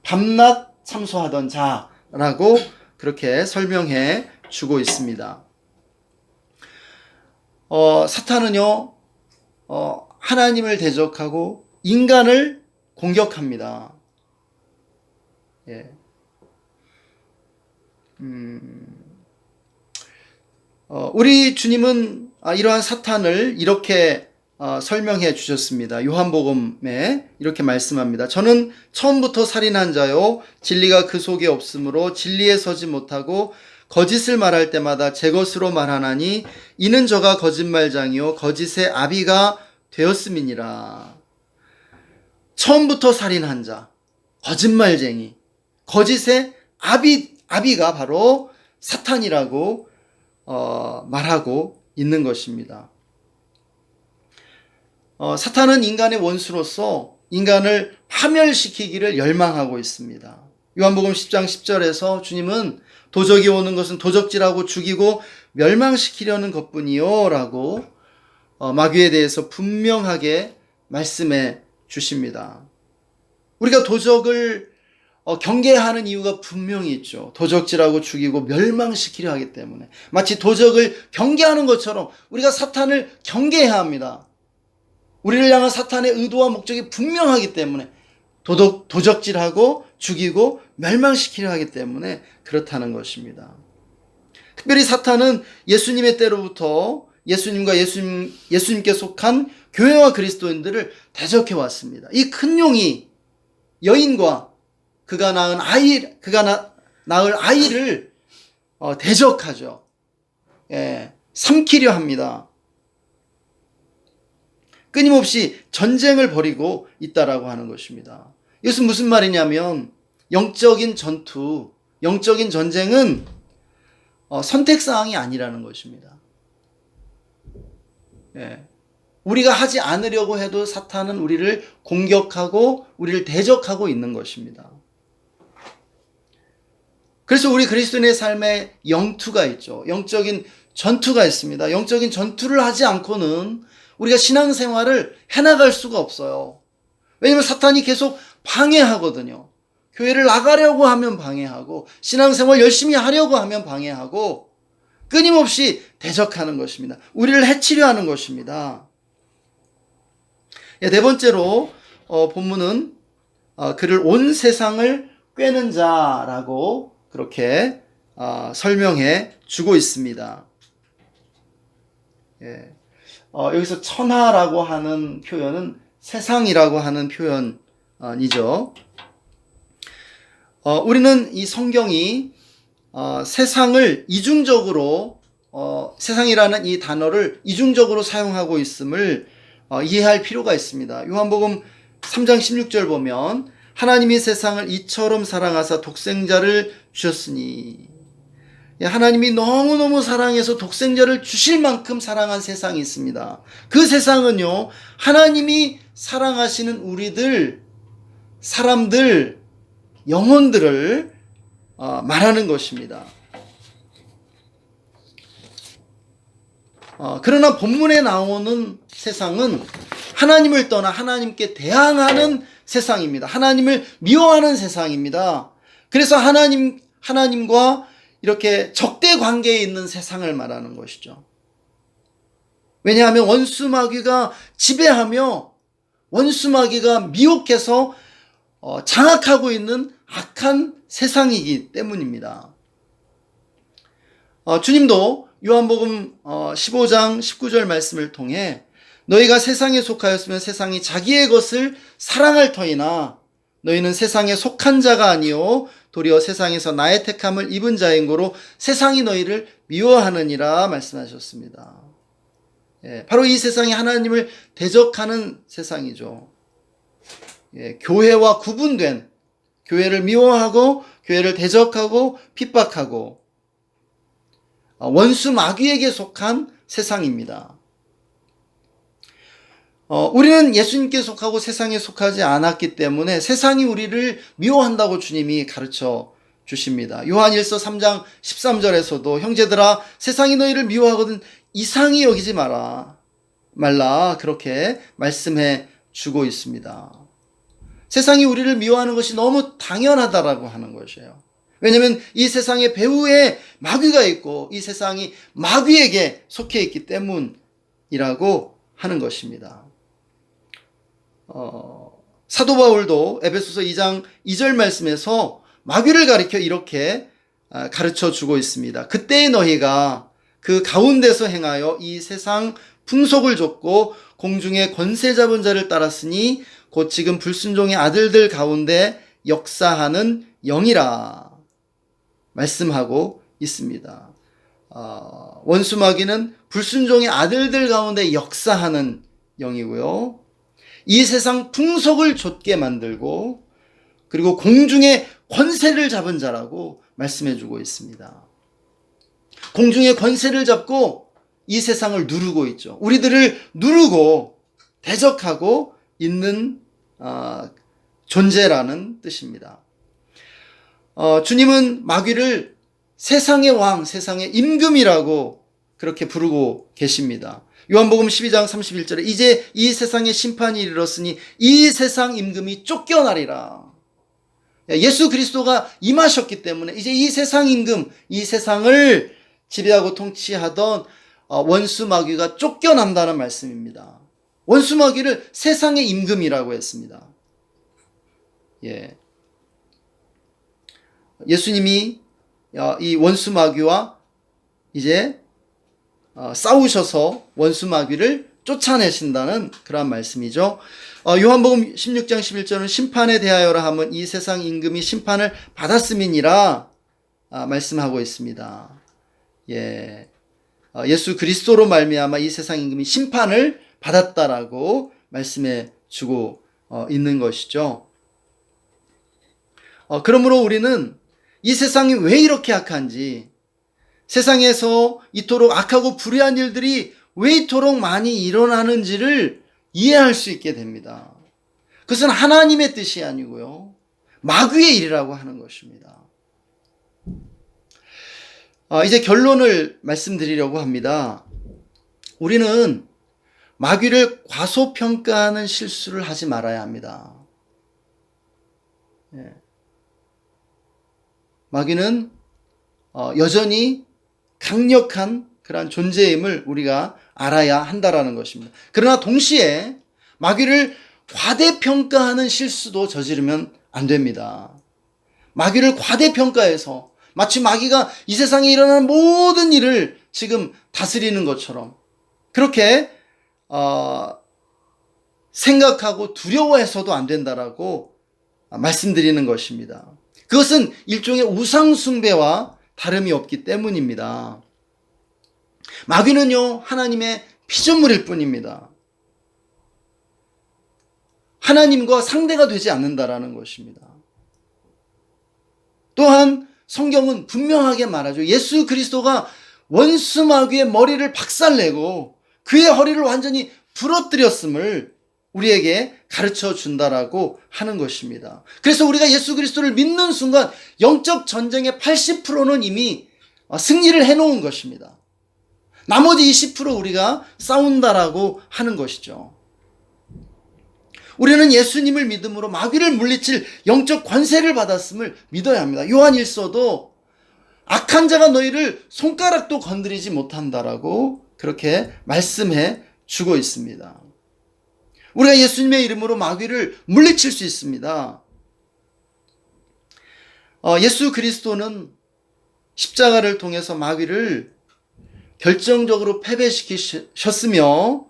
밤낮 참소하던 자라고 그렇게 설명해 주고 있습니다. 사탄은요, 하나님을 대적하고 인간을 공격합니다. 우리 주님은 이러한 사탄을 이렇게 설명해 주셨습니다. 요한복음에 이렇게 말씀합니다. 저는 처음부터 살인한 자요, 진리가 그 속에 없으므로 진리에 서지 못하고 거짓을 말할 때마다 제 것으로 말하나니 이는 저가 거짓말장이요 거짓의 아비가 되었음이니라. 처음부터 살인한 자, 거짓말쟁이, 거짓의 아비가 바로 사탄이라고 말하고 있는 것입니다. 사탄은 인간의 원수로서 인간을 파멸시키기를 열망하고 있습니다. 요한복음 10장 10절에서 주님은 도적이 오는 것은 도적질하고 죽이고 멸망시키려는 것뿐이요 라고 마귀에 대해서 분명하게 말씀해 주십니다. 우리가 도적을 경계하는 이유가 분명히 있죠. 도적질하고 죽이고 멸망시키려 하기 때문에. 마치 도적을 경계하는 것처럼 우리가 사탄을 경계해야 합니다. 우리를 향한 사탄의 의도와 목적이 분명하기 때문에 도적질하고 죽이고 멸망시키려 하기 때문에 그렇다는 것입니다. 특별히 사탄은 예수님의 때로부터 예수님과 예수님께 속한 교회와 그리스도인들을 대적해 왔습니다. 이 큰 용이 여인과 그가 낳을 아이를 대적하죠. 삼키려 합니다. 끊임없이 전쟁을 벌이고 있다라고 하는 것입니다. 이것은 무슨 말이냐면 영적인 전투, 영적인 전쟁은 선택사항이 아니라는 것입니다. 우리가 하지 않으려고 해도 사탄은 우리를 공격하고 우리를 대적하고 있는 것입니다. 그래서 우리 그리스도인의 삶에 영투가 있죠. 영적인 전투가 있습니다. 영적인 전투를 하지 않고는 우리가 신앙생활을 해나갈 수가 없어요. 왜냐하면 사탄이 계속 방해하거든요. 교회를 나가려고 하면 방해하고 신앙생활 열심히 하려고 하면 방해하고 끊임없이 대적하는 것입니다. 우리를 해치려 하는 것입니다. 네 번째로 본문은 그를 온 세상을 꿰는 자라고 그렇게 설명해 주고 있습니다. 여기서 천하라고 하는 표현은 세상이라고 하는 표현이죠. 우리는 이 성경이 세상을 이중적으로 세상이라는 이 단어를 이중적으로 사용하고 있음을 이해할 필요가 있습니다. 요한복음 3장 16절 보면 하나님이 세상을 이처럼 사랑하사 독생자를 주셨으니, 하나님이 너무너무 사랑해서 독생자를 주실 만큼 사랑한 세상이 있습니다. 그 세상은요, 하나님이 사랑하시는 우리들, 사람들, 영혼들을 말하는 것입니다. 그러나 본문에 나오는 세상은 하나님을 떠나 하나님께 대항하는 세상입니다. 하나님을 미워하는 세상입니다. 그래서 하나님과 이렇게 적대 관계에 있는 세상을 말하는 것이죠. 왜냐하면 원수 마귀가 지배하며 원수 마귀가 미혹해서 장악하고 있는 악한 세상이기 때문입니다. 주님도 요한복음 15장 19절 말씀을 통해 너희가 세상에 속하였으면 세상이 자기의 것을 사랑할 터이나 너희는 세상에 속한 자가 아니요 도리어 세상에서 나의 택함을 입은 자인 고로 세상이 너희를 미워하느니라 말씀하셨습니다. 바로 이 세상이 하나님을 대적하는 세상이죠. 교회와 구분된, 교회를 미워하고 교회를 대적하고 핍박하고 원수 마귀에게 속한 세상입니다. 우리는 예수님께 속하고 세상에 속하지 않았기 때문에 세상이 우리를 미워한다고 주님이 가르쳐 주십니다. 요한일서 3장 13절에서도 형제들아 세상이 너희를 미워하거든 이상히 여기지 말라 그렇게 말씀해 주고 있습니다. 세상이 우리를 미워하는 것이 너무 당연하다라고 하는 것이에요. 왜냐하면 이 세상에 배후에 마귀가 있고 이 세상이 마귀에게 속해 있기 때문이라고 하는 것입니다. 사도 바울도 에베소서 2장 2절 말씀에서 마귀를 가리켜 이렇게 가르쳐 주고 있습니다. 그때의 너희가 그 가운데서 행하여 이 세상 풍속을 좇고 공중의 권세 잡은 자를 따랐으니 곧 지금 불순종의 아들들 가운데 역사하는 영이라 말씀하고 있습니다. 원수 마귀는 불순종의 아들들 가운데 역사하는 영이고요. 이 세상 풍속을 좇게 만들고 그리고 공중의 권세를 잡은 자라고 말씀해 주고 있습니다. 공중의 권세를 잡고 이 세상을 누르고 있죠. 우리들을 누르고 대적하고 있는 존재라는 뜻입니다. 주님은 마귀를 세상의 왕, 세상의 임금이라고 그렇게 부르고 계십니다. 요한복음 12장 31절에 이제 이 세상의 심판이 이르렀으니 이 세상 임금이 쫓겨나리라. 예수 그리스도가 임하셨기 때문에 이제 이 세상 임금, 이 세상을 지배하고 통치하던 원수 마귀가 쫓겨난다는 말씀입니다. 원수 마귀를 세상의 임금이라고 했습니다. 예수님이 이 원수 마귀와 이제 싸우셔서 원수 마귀를 쫓아내신다는 그런 말씀이죠. 요한복음 16장 11절은 심판에 대하여라 하면 이 세상 임금이 심판을 받았음이니라 말씀하고 있습니다. 예수 그리스도로 말미암아 이 세상 임금이 심판을 받았다라고 말씀해 주고 있는 것이죠. 그러므로 우리는 이 세상이 왜 이렇게 악한지, 세상에서 이토록 악하고 불의한 일들이 왜 이토록 많이 일어나는지를 이해할 수 있게 됩니다. 그것은 하나님의 뜻이 아니고요, 마귀의 일이라고 하는 것입니다. 이제 결론을 말씀드리려고 합니다. 우리는 마귀를 과소평가하는 실수를 하지 말아야 합니다. 마귀는 여전히 강력한 그러한 존재임을 우리가 알아야 한다라는 것입니다. 그러나 동시에 마귀를 과대평가하는 실수도 저지르면 안 됩니다. 마귀를 과대평가해서 마치 마귀가 이 세상에 일어나는 모든 일을 지금 다스리는 것처럼 그렇게 생각하고 두려워해서도 안 된다라고 말씀드리는 것입니다. 그것은 일종의 우상숭배와 다름이 없기 때문입니다. 마귀는요, 하나님의 피조물일 뿐입니다. 하나님과 상대가 되지 않는다라는 것입니다. 또한 성경은 분명하게 말하죠. 예수 그리스도가 원수 마귀의 머리를 박살내고 그의 허리를 완전히 부러뜨렸음을 우리에게 가르쳐 준다라고 하는 것입니다. 그래서 우리가 예수 그리스도를 믿는 순간 영적 전쟁의 80%는 이미 승리를 해놓은 것입니다. 나머지 20% 우리가 싸운다라고 하는 것이죠. 우리는 예수님을 믿음으로 마귀를 물리칠 영적 권세를 받았음을 믿어야 합니다. 요한일서도 악한 자가 너희를 손가락도 건드리지 못한다라고 그렇게 말씀해 주고 있습니다. 우리가 예수님의 이름으로 마귀를 물리칠 수 있습니다. 예수 그리스도는 십자가를 통해서 마귀를 결정적으로 패배시키셨으며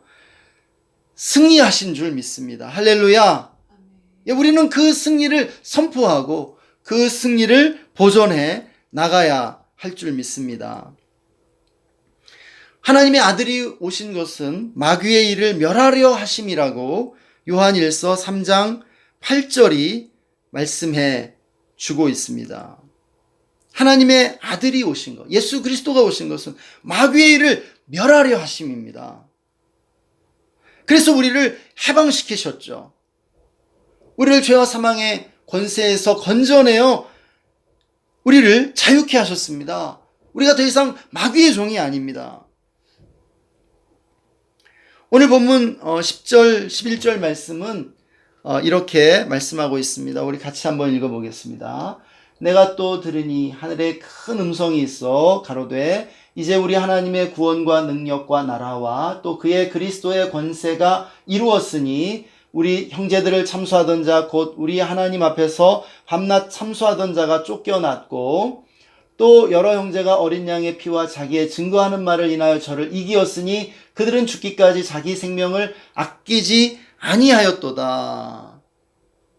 승리하신 줄 믿습니다. 할렐루야. 우리는 그 승리를 선포하고 그 승리를 보존해 나가야 할 줄 믿습니다. 하나님의 아들이 오신 것은 마귀의 일을 멸하려 하심이라고 요한일서 3장 8절이 말씀해 주고 있습니다. 하나님의 아들이 오신 것, 예수 그리스도가 오신 것은 마귀의 일을 멸하려 하심입니다. 그래서 우리를 해방시키셨죠. 우리를 죄와 사망의 권세에서 건져내어 우리를 자유케 하셨습니다. 우리가 더 이상 마귀의 종이 아닙니다. 오늘 본문 10절, 11절 말씀은 이렇게 말씀하고 있습니다. 우리 같이 한번 읽어보겠습니다. 내가 또 들으니 하늘에 큰 음성이 있어 가로되 이제 우리 하나님의 구원과 능력과 나라와 또 그의 그리스도의 권세가 이루었으니 우리 형제들을 참수하던 자 곧 우리 하나님 앞에서 밤낮 참수하던 자가 쫓겨났고 또 여러 형제가 어린 양의 피와 자기의 증거하는 말을 인하여 저를 이기었으니 그들은 죽기까지 자기 생명을 아끼지 아니하였도다.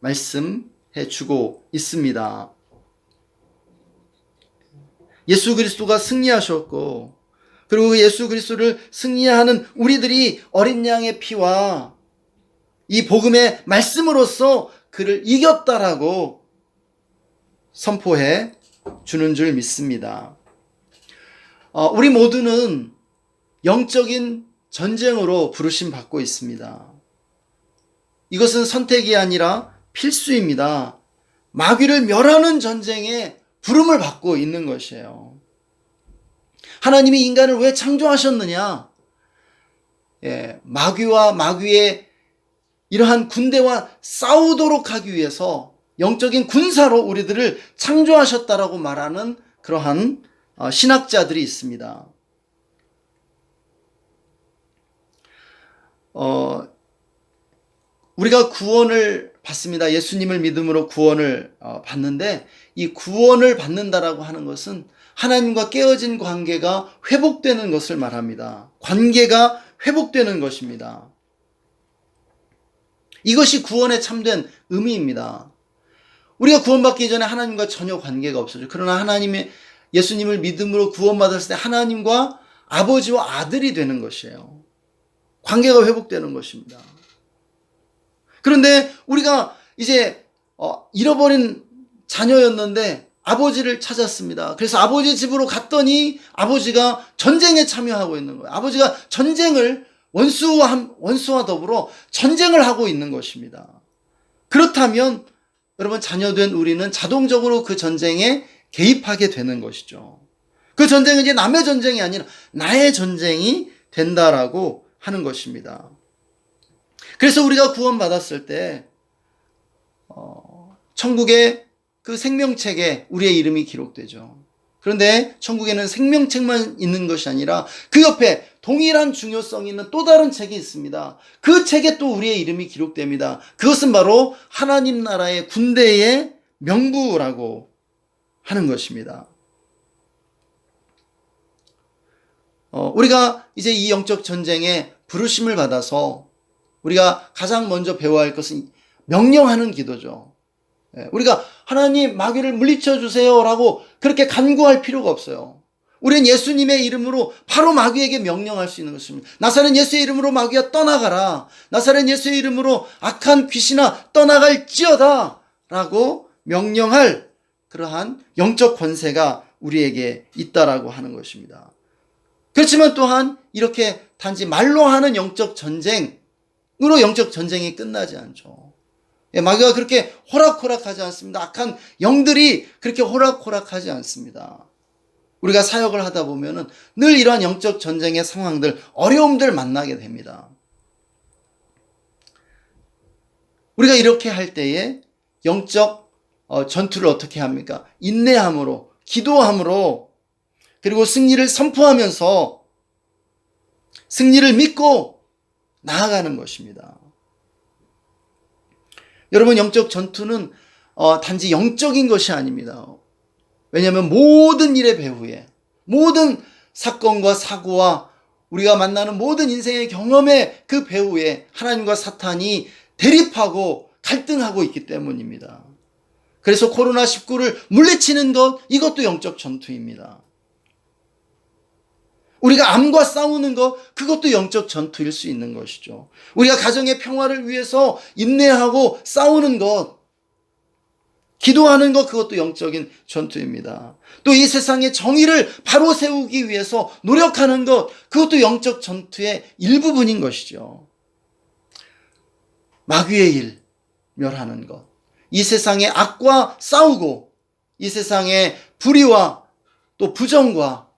말씀해 주고 있습니다. 예수 그리스도가 승리하셨고 그리고 예수 그리스도를 승리하는 우리들이 어린 양의 피와 이 복음의 말씀으로써 그를 이겼다라고 선포해 주는 줄 믿습니다. 우리 모두는 영적인 전쟁으로 부르심 받고 있습니다. 이것은 선택이 아니라 필수입니다. 마귀를 멸하는 전쟁에 부름을 받고 있는 것이에요. 하나님이 인간을 왜 창조하셨느냐? 마귀와 마귀의 이러한 군대와 싸우도록 하기 위해서 영적인 군사로 우리들을 창조하셨다라고 말하는 그러한 신학자들이 있습니다. 우리가 구원을 받습니다. 예수님을 믿음으로 구원을 받는데 이 구원을 받는다라고 하는 것은 하나님과 깨어진 관계가 회복되는 것을 말합니다. 관계가 회복되는 것입니다. 이것이 구원의 참된 의미입니다. 우리가 구원받기 전에 하나님과 전혀 관계가 없었죠. 그러나 하나님의 예수님을 믿음으로 구원받았을 때 하나님과 아버지와 아들이 되는 것이에요. 관계가 회복되는 것입니다. 그런데 우리가 이제 잃어버린 자녀였는데 아버지를 찾았습니다. 그래서 아버지 집으로 갔더니 아버지가 전쟁에 참여하고 있는 거예요. 아버지가 전쟁을 원수와 더불어 전쟁을 하고 있는 것입니다. 그렇다면 여러분 자녀된 우리는 자동적으로 그 전쟁에 개입하게 되는 것이죠. 그 전쟁은 이제 남의 전쟁이 아니라 나의 전쟁이 된다라고 하는 것입니다. 그래서 우리가 구원받았을 때 천국의 그 생명책에 우리의 이름이 기록되죠. 그런데 천국에는 생명책만 있는 것이 아니라 그 옆에 동일한 중요성이 있는 또 다른 책이 있습니다. 그 책에 또 우리의 이름이 기록됩니다. 그것은 바로 하나님 나라의 군대의 명부라고 하는 것입니다. 우리가 이제 이 영적 전쟁에 부르심을 받아서 우리가 가장 먼저 배워야 할 것은 명령하는 기도죠. 우리가 하나님 마귀를 물리쳐 주세요라고 그렇게 간구할 필요가 없어요. 우리는 예수님의 이름으로 바로 마귀에게 명령할 수 있는 것입니다. 나사렛 예수의 이름으로 마귀야 떠나가라. 나사렛 예수의 이름으로 악한 귀신아 떠나갈지어다 라고 명령할 그러한 영적 권세가 우리에게 있다라고 하는 것입니다. 그렇지만 또한 이렇게 단지 말로 하는 영적 전쟁으로 영적 전쟁이 끝나지 않죠. 마귀가 그렇게 호락호락하지 않습니다. 악한 영들이 그렇게 호락호락하지 않습니다. 우리가 사역을 하다 보면은 늘 이러한 영적 전쟁의 상황들, 어려움들 만나게 됩니다. 우리가 이렇게 할 때에 영적 전투를 어떻게 합니까? 인내함으로, 기도함으로, 그리고 승리를 선포하면서 승리를 믿고 나아가는 것입니다. 여러분, 영적 전투는 단지 영적인 것이 아닙니다. 왜냐하면 모든 일의 배후에, 모든 사건과 사고와 우리가 만나는 모든 인생의 경험의 그 배후에 하나님과 사탄이 대립하고 갈등하고 있기 때문입니다. 그래서 코로나19를 물리치는 것, 이것도 영적 전투입니다. 우리가 암과 싸우는 것, 그것도 영적 전투일 수 있는 것이죠. 우리가 가정의 평화를 위해서 인내하고 싸우는 것, 기도하는 것, 그것도 영적인 전투입니다. 또 이 세상의 정의를 바로 세우기 위해서 노력하는 것, 그것도 영적 전투의 일부분인 것이죠. 마귀의 일, 멸하는 것. 이 세상의 악과 싸우고, 이 세상의 불의와 또 부정과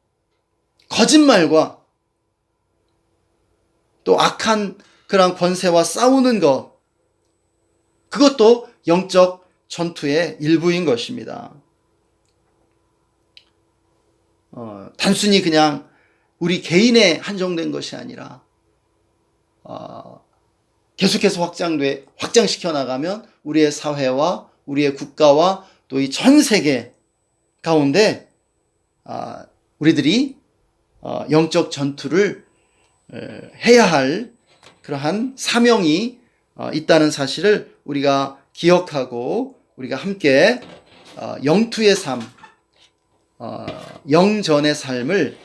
거짓말과 또 악한 그런 권세와 싸우는 것, 그것도 영적 전투의 일부인 것입니다. 단순히 그냥 우리 개인에 한정된 것이 아니라 계속해서 확장시켜 나가면 우리의 사회와 우리의 국가와 또 이 전 세계 가운데 우리들이 영적 전투를 해야 할 그러한 사명이 있다는 사실을 우리가 기억하고 우리가 함께 영투의 삶, 영전의 삶을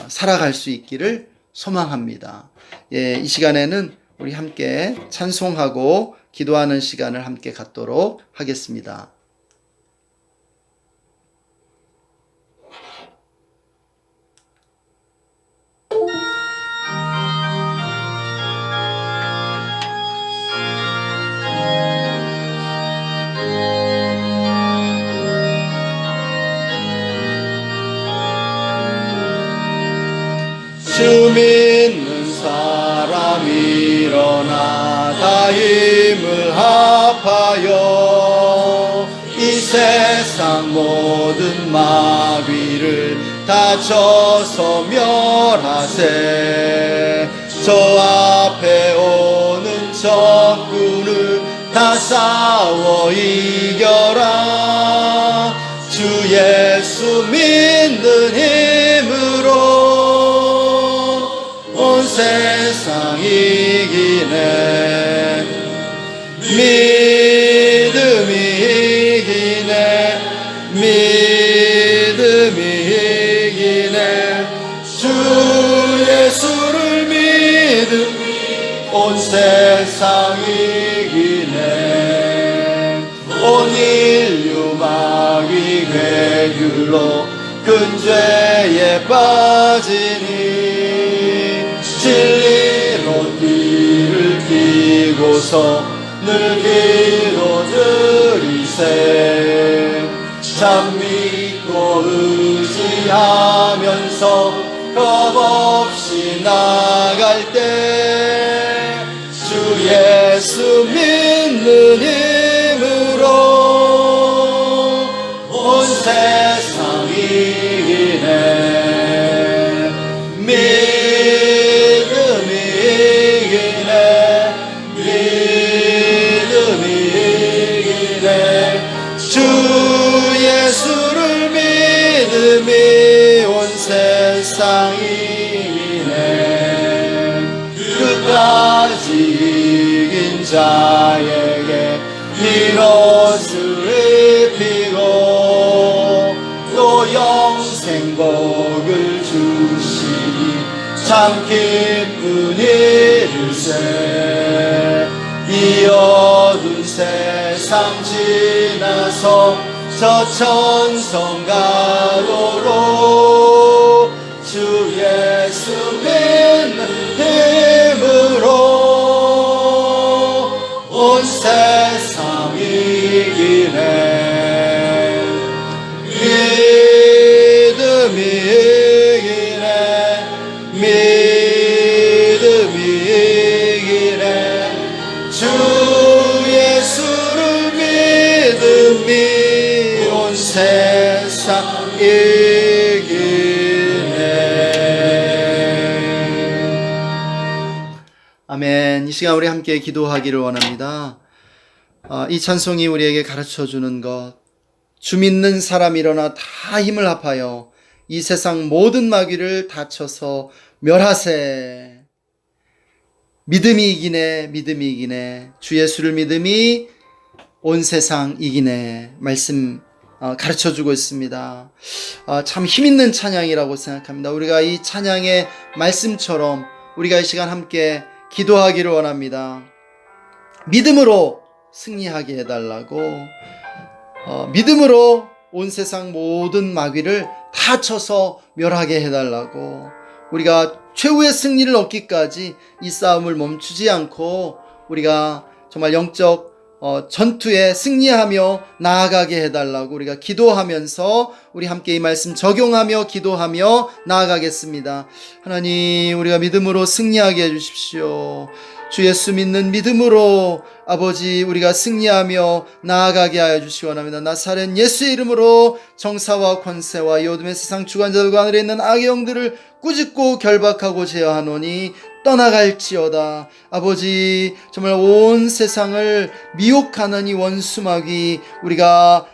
살아갈 수 있기를 소망합니다. 이 시간에는 우리 함께 찬송하고 기도하는 시간을 함께 갖도록 하겠습니다. 주 믿는 사람 일어나 다 힘을 합하여 이 세상 모든 마귀를 다 쳐서 멸하세. 저 앞에 오는 적군을 다 싸워 이겨라. 주 예수 믿는 힘으로 온 세상 이기네. 믿음이 이기네. 믿음이 이기네. 주 예수를 믿음이 온 세상 이기네. 온 인류 마귀 괴귤로 큰 죄에 빠지니 진리로 띠를 끼고서 늘 기도드리세. 참 믿고 의지하면서 겁없이 나갈 때 주 예수 믿는 힘으로 온 세상 이기네. 믿음이 이기네. 믿음이 이기네. 주 예수를 믿음이 온 세상 이기네. 끝까지 이긴 자에게 이것을 입히고 또 영생복을 주시니 참 기쁜 일일세. 이 어두운 세상 지나서 저 천성가로로 주 예수 믿는 힘으로 온 세상 이기네. 믿음이 이기네. 믿음이 이기네. 주 예수를 믿음이 온 세상 이기네. 아멘. 이 시간 우리 함께 기도하기를 원합니다. 이 찬송이 우리에게 가르쳐주는 것, 주 믿는 사람 일어나 다 힘을 합하여 이 세상 모든 마귀를 다쳐서 멸하세. 믿음이 이기네. 믿음이 이기네. 주 예수를 믿음이 온 세상 이기네. 말씀 가르쳐주고 있습니다. 참 힘있는 찬양이라고 생각합니다. 우리가 이 찬양의 말씀처럼 우리가 이 시간 함께 기도하기를 원합니다. 믿음으로 승리하게 해달라고, 믿음으로 온 세상 모든 마귀를 다 쳐서 멸하게 해달라고, 우리가 최후의 승리를 얻기까지 이 싸움을 멈추지 않고 우리가 정말 영적 전투에 승리하며 나아가게 해달라고 우리가 기도하면서 우리 함께 이 말씀 적용하며 기도하며 나아가겠습니다. 하나님, 우리가 믿음으로 승리하게 해주십시오. 주 예수 믿는 믿음으로 아버지 우리가 승리하며 나아가게 하여 주시기 원합니다. 나사렛 예수의 이름으로 정사와 권세와 이 어둠의 세상 주관자들과 하늘에 있는 악의 영들을 꾸짖고 결박하고 제어하노니 떠나갈지어다. 아버지, 정말 온 세상을 미혹하는 이 원수마귀 우리가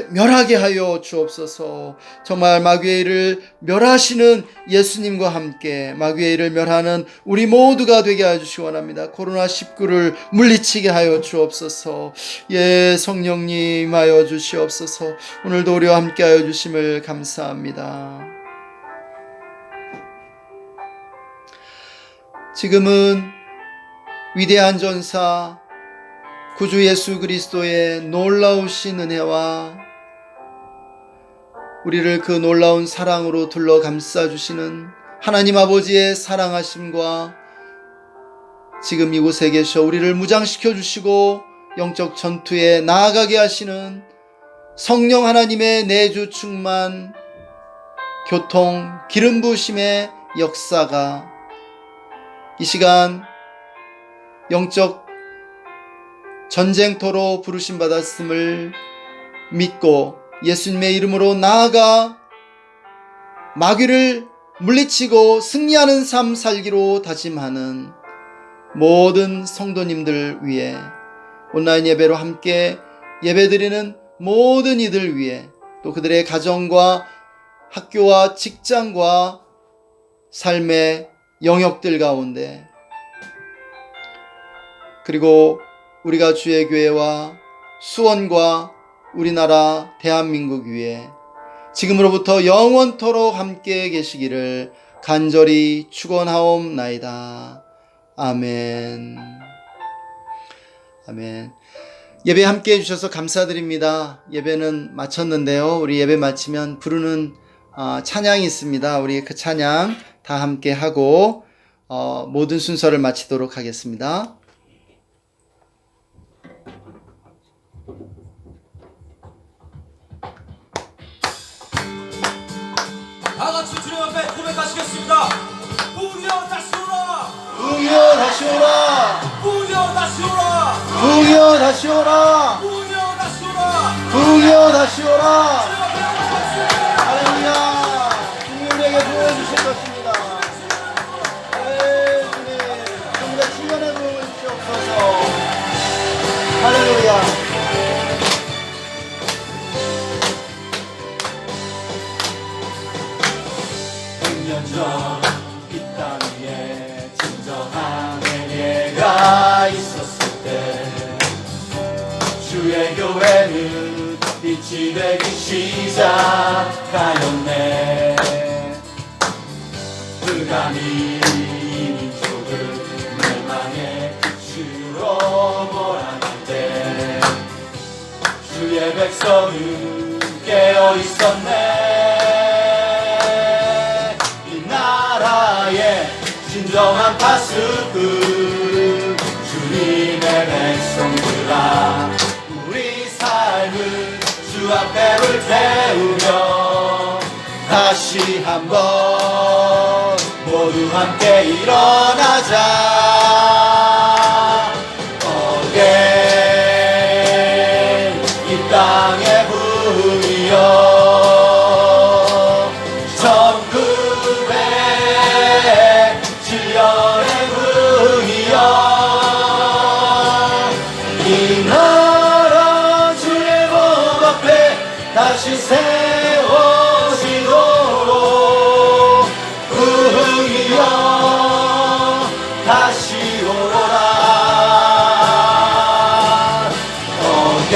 멸하게 하여 주옵소서. 정말 마귀의 일을 멸하시는 예수님과 함께 마귀의 일을 멸하는 우리 모두가 되게 하여 주시기 원합니다. 코로나19를 물리치게 하여 주옵소서. 예, 성령님 하여 주시옵소서. 오늘도 우리와 함께 하여 주심을 감사합니다. 지금은 위대한 전사 구주 예수 그리스도의 놀라우신 은혜와 우리를 그 놀라운 사랑으로 둘러 감싸주시는 하나님 아버지의 사랑하심과 지금 이곳에 계셔 우리를 무장시켜 주시고 영적 전투에 나아가게 하시는 성령 하나님의 내주 충만, 교통, 기름 부으심의 역사가 이 시간 영적 전쟁터로 부르심 받았음을 믿고 예수님의 이름으로 나아가 마귀를 물리치고 승리하는 삶 살기로 다짐하는 모든 성도님들 위해, 온라인 예배로 함께 예배드리는 모든 이들 위해, 또 그들의 가정과 학교와 직장과 삶의 영역들 가운데, 그리고 우리가 주의 교회와 수원과 우리나라 대한민국 위에 지금으로부터 영원토록 함께 계시기를 간절히 축원하옵나이다. 아멘. 아멘. 예배 함께 해주셔서 감사드립니다. 예배는 마쳤는데요. 우리 예배 마치면 부르는 찬양이 있습니다. 우리 그 찬양 다 함께 하고 모든 순서를 마치도록 하겠습니다. 다같이 주님 앞에 고백하시겠습니다. 부여 다시 오라, 부여 다시 오라, 부여 다시 오라, 부여 다시 오라, 부여 다시 오라, 부여 다시 오라. 할렐루야. 주님 우리에게 부어주실 것입니다. 네, 주님 우리가 충만해 부으시옵소서. 할렐루야. 이 땅 위에 진정한 회개가 있었을 때 주의 교회는 빛이 되기 시작하였네. 흑암이 민족을 멸망의 끝으로 몰아낼 때 주의 백성은 깨어 있었네. 진정한 파수꾼 주님의 백성들아, 우리 삶을 주 앞에 불태우며 다시 한번 모두 함께 일어나자. 어게 이 땅의 부이여 다시 세워지도록 부흥이여 다시 오라. 어게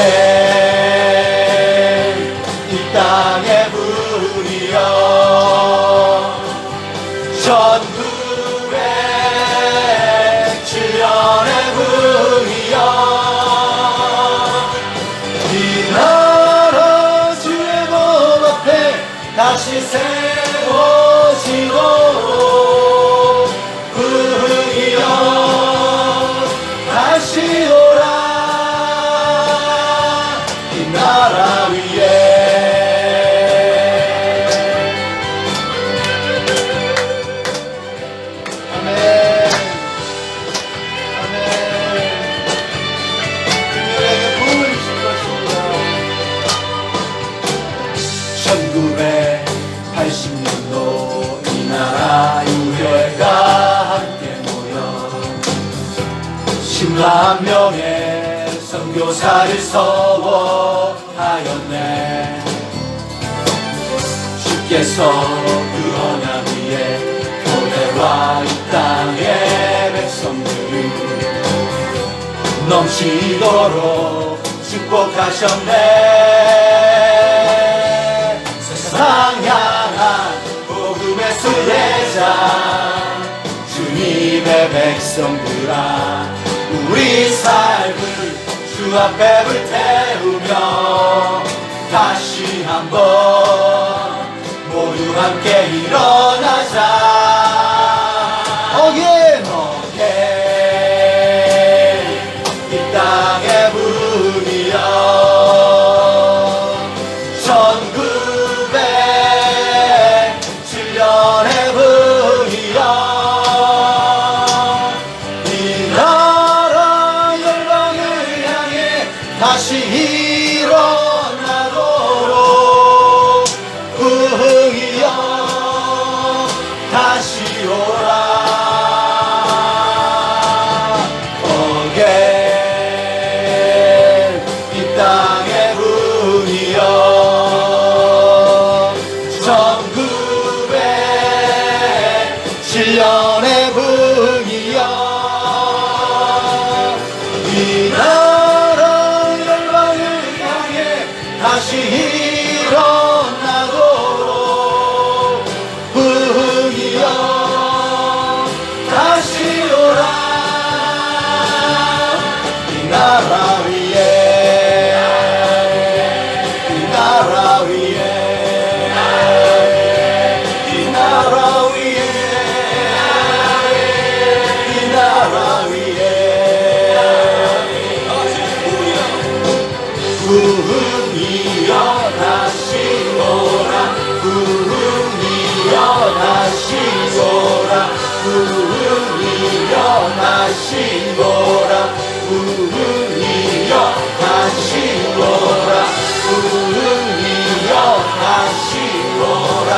10만 명의 선교사를 서원하였네. 주께서 그 언약 위에 교회와 이 땅의 백성들을 넘치도록 축복하셨네. 세상 향한 복음의 수레자 주님의 백성들아, 우리 삶을 주 앞에 불태우며 다시 한번 모두 함께 일어나자. 어긴 이 땅의 부흥이여 1907년의 부흥이여 이 나라 열방을 향해 다시 일어나도록 부흥이여 다시 오라. 이 땅의 부흥이여 1907년의 부흥이여 이 나라 열방을 향해 다시 일어나도록 부흥이여 다시 오라. 이 나라 위에 이 나라 위에 이 나라 위에 이 나라 위에 부흥이여 다시 오라. 부흥이여 다시 오라. 부흥이여 다시 오라. 부흥이여 다시 오라. 부흥이여 다시 오라.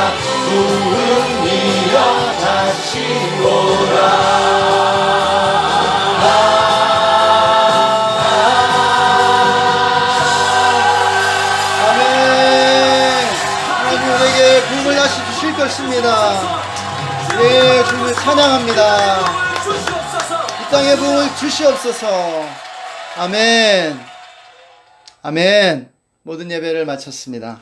부흥이여 다시 오라. 아멘. 하나님 우리에게 부흥을 다시 주실 것입니다. 네, 주님을 찬양합니다. 이 땅의 부흥을 주시옵소서. 아멘. 아멘. 모든 예배를 마쳤습니다.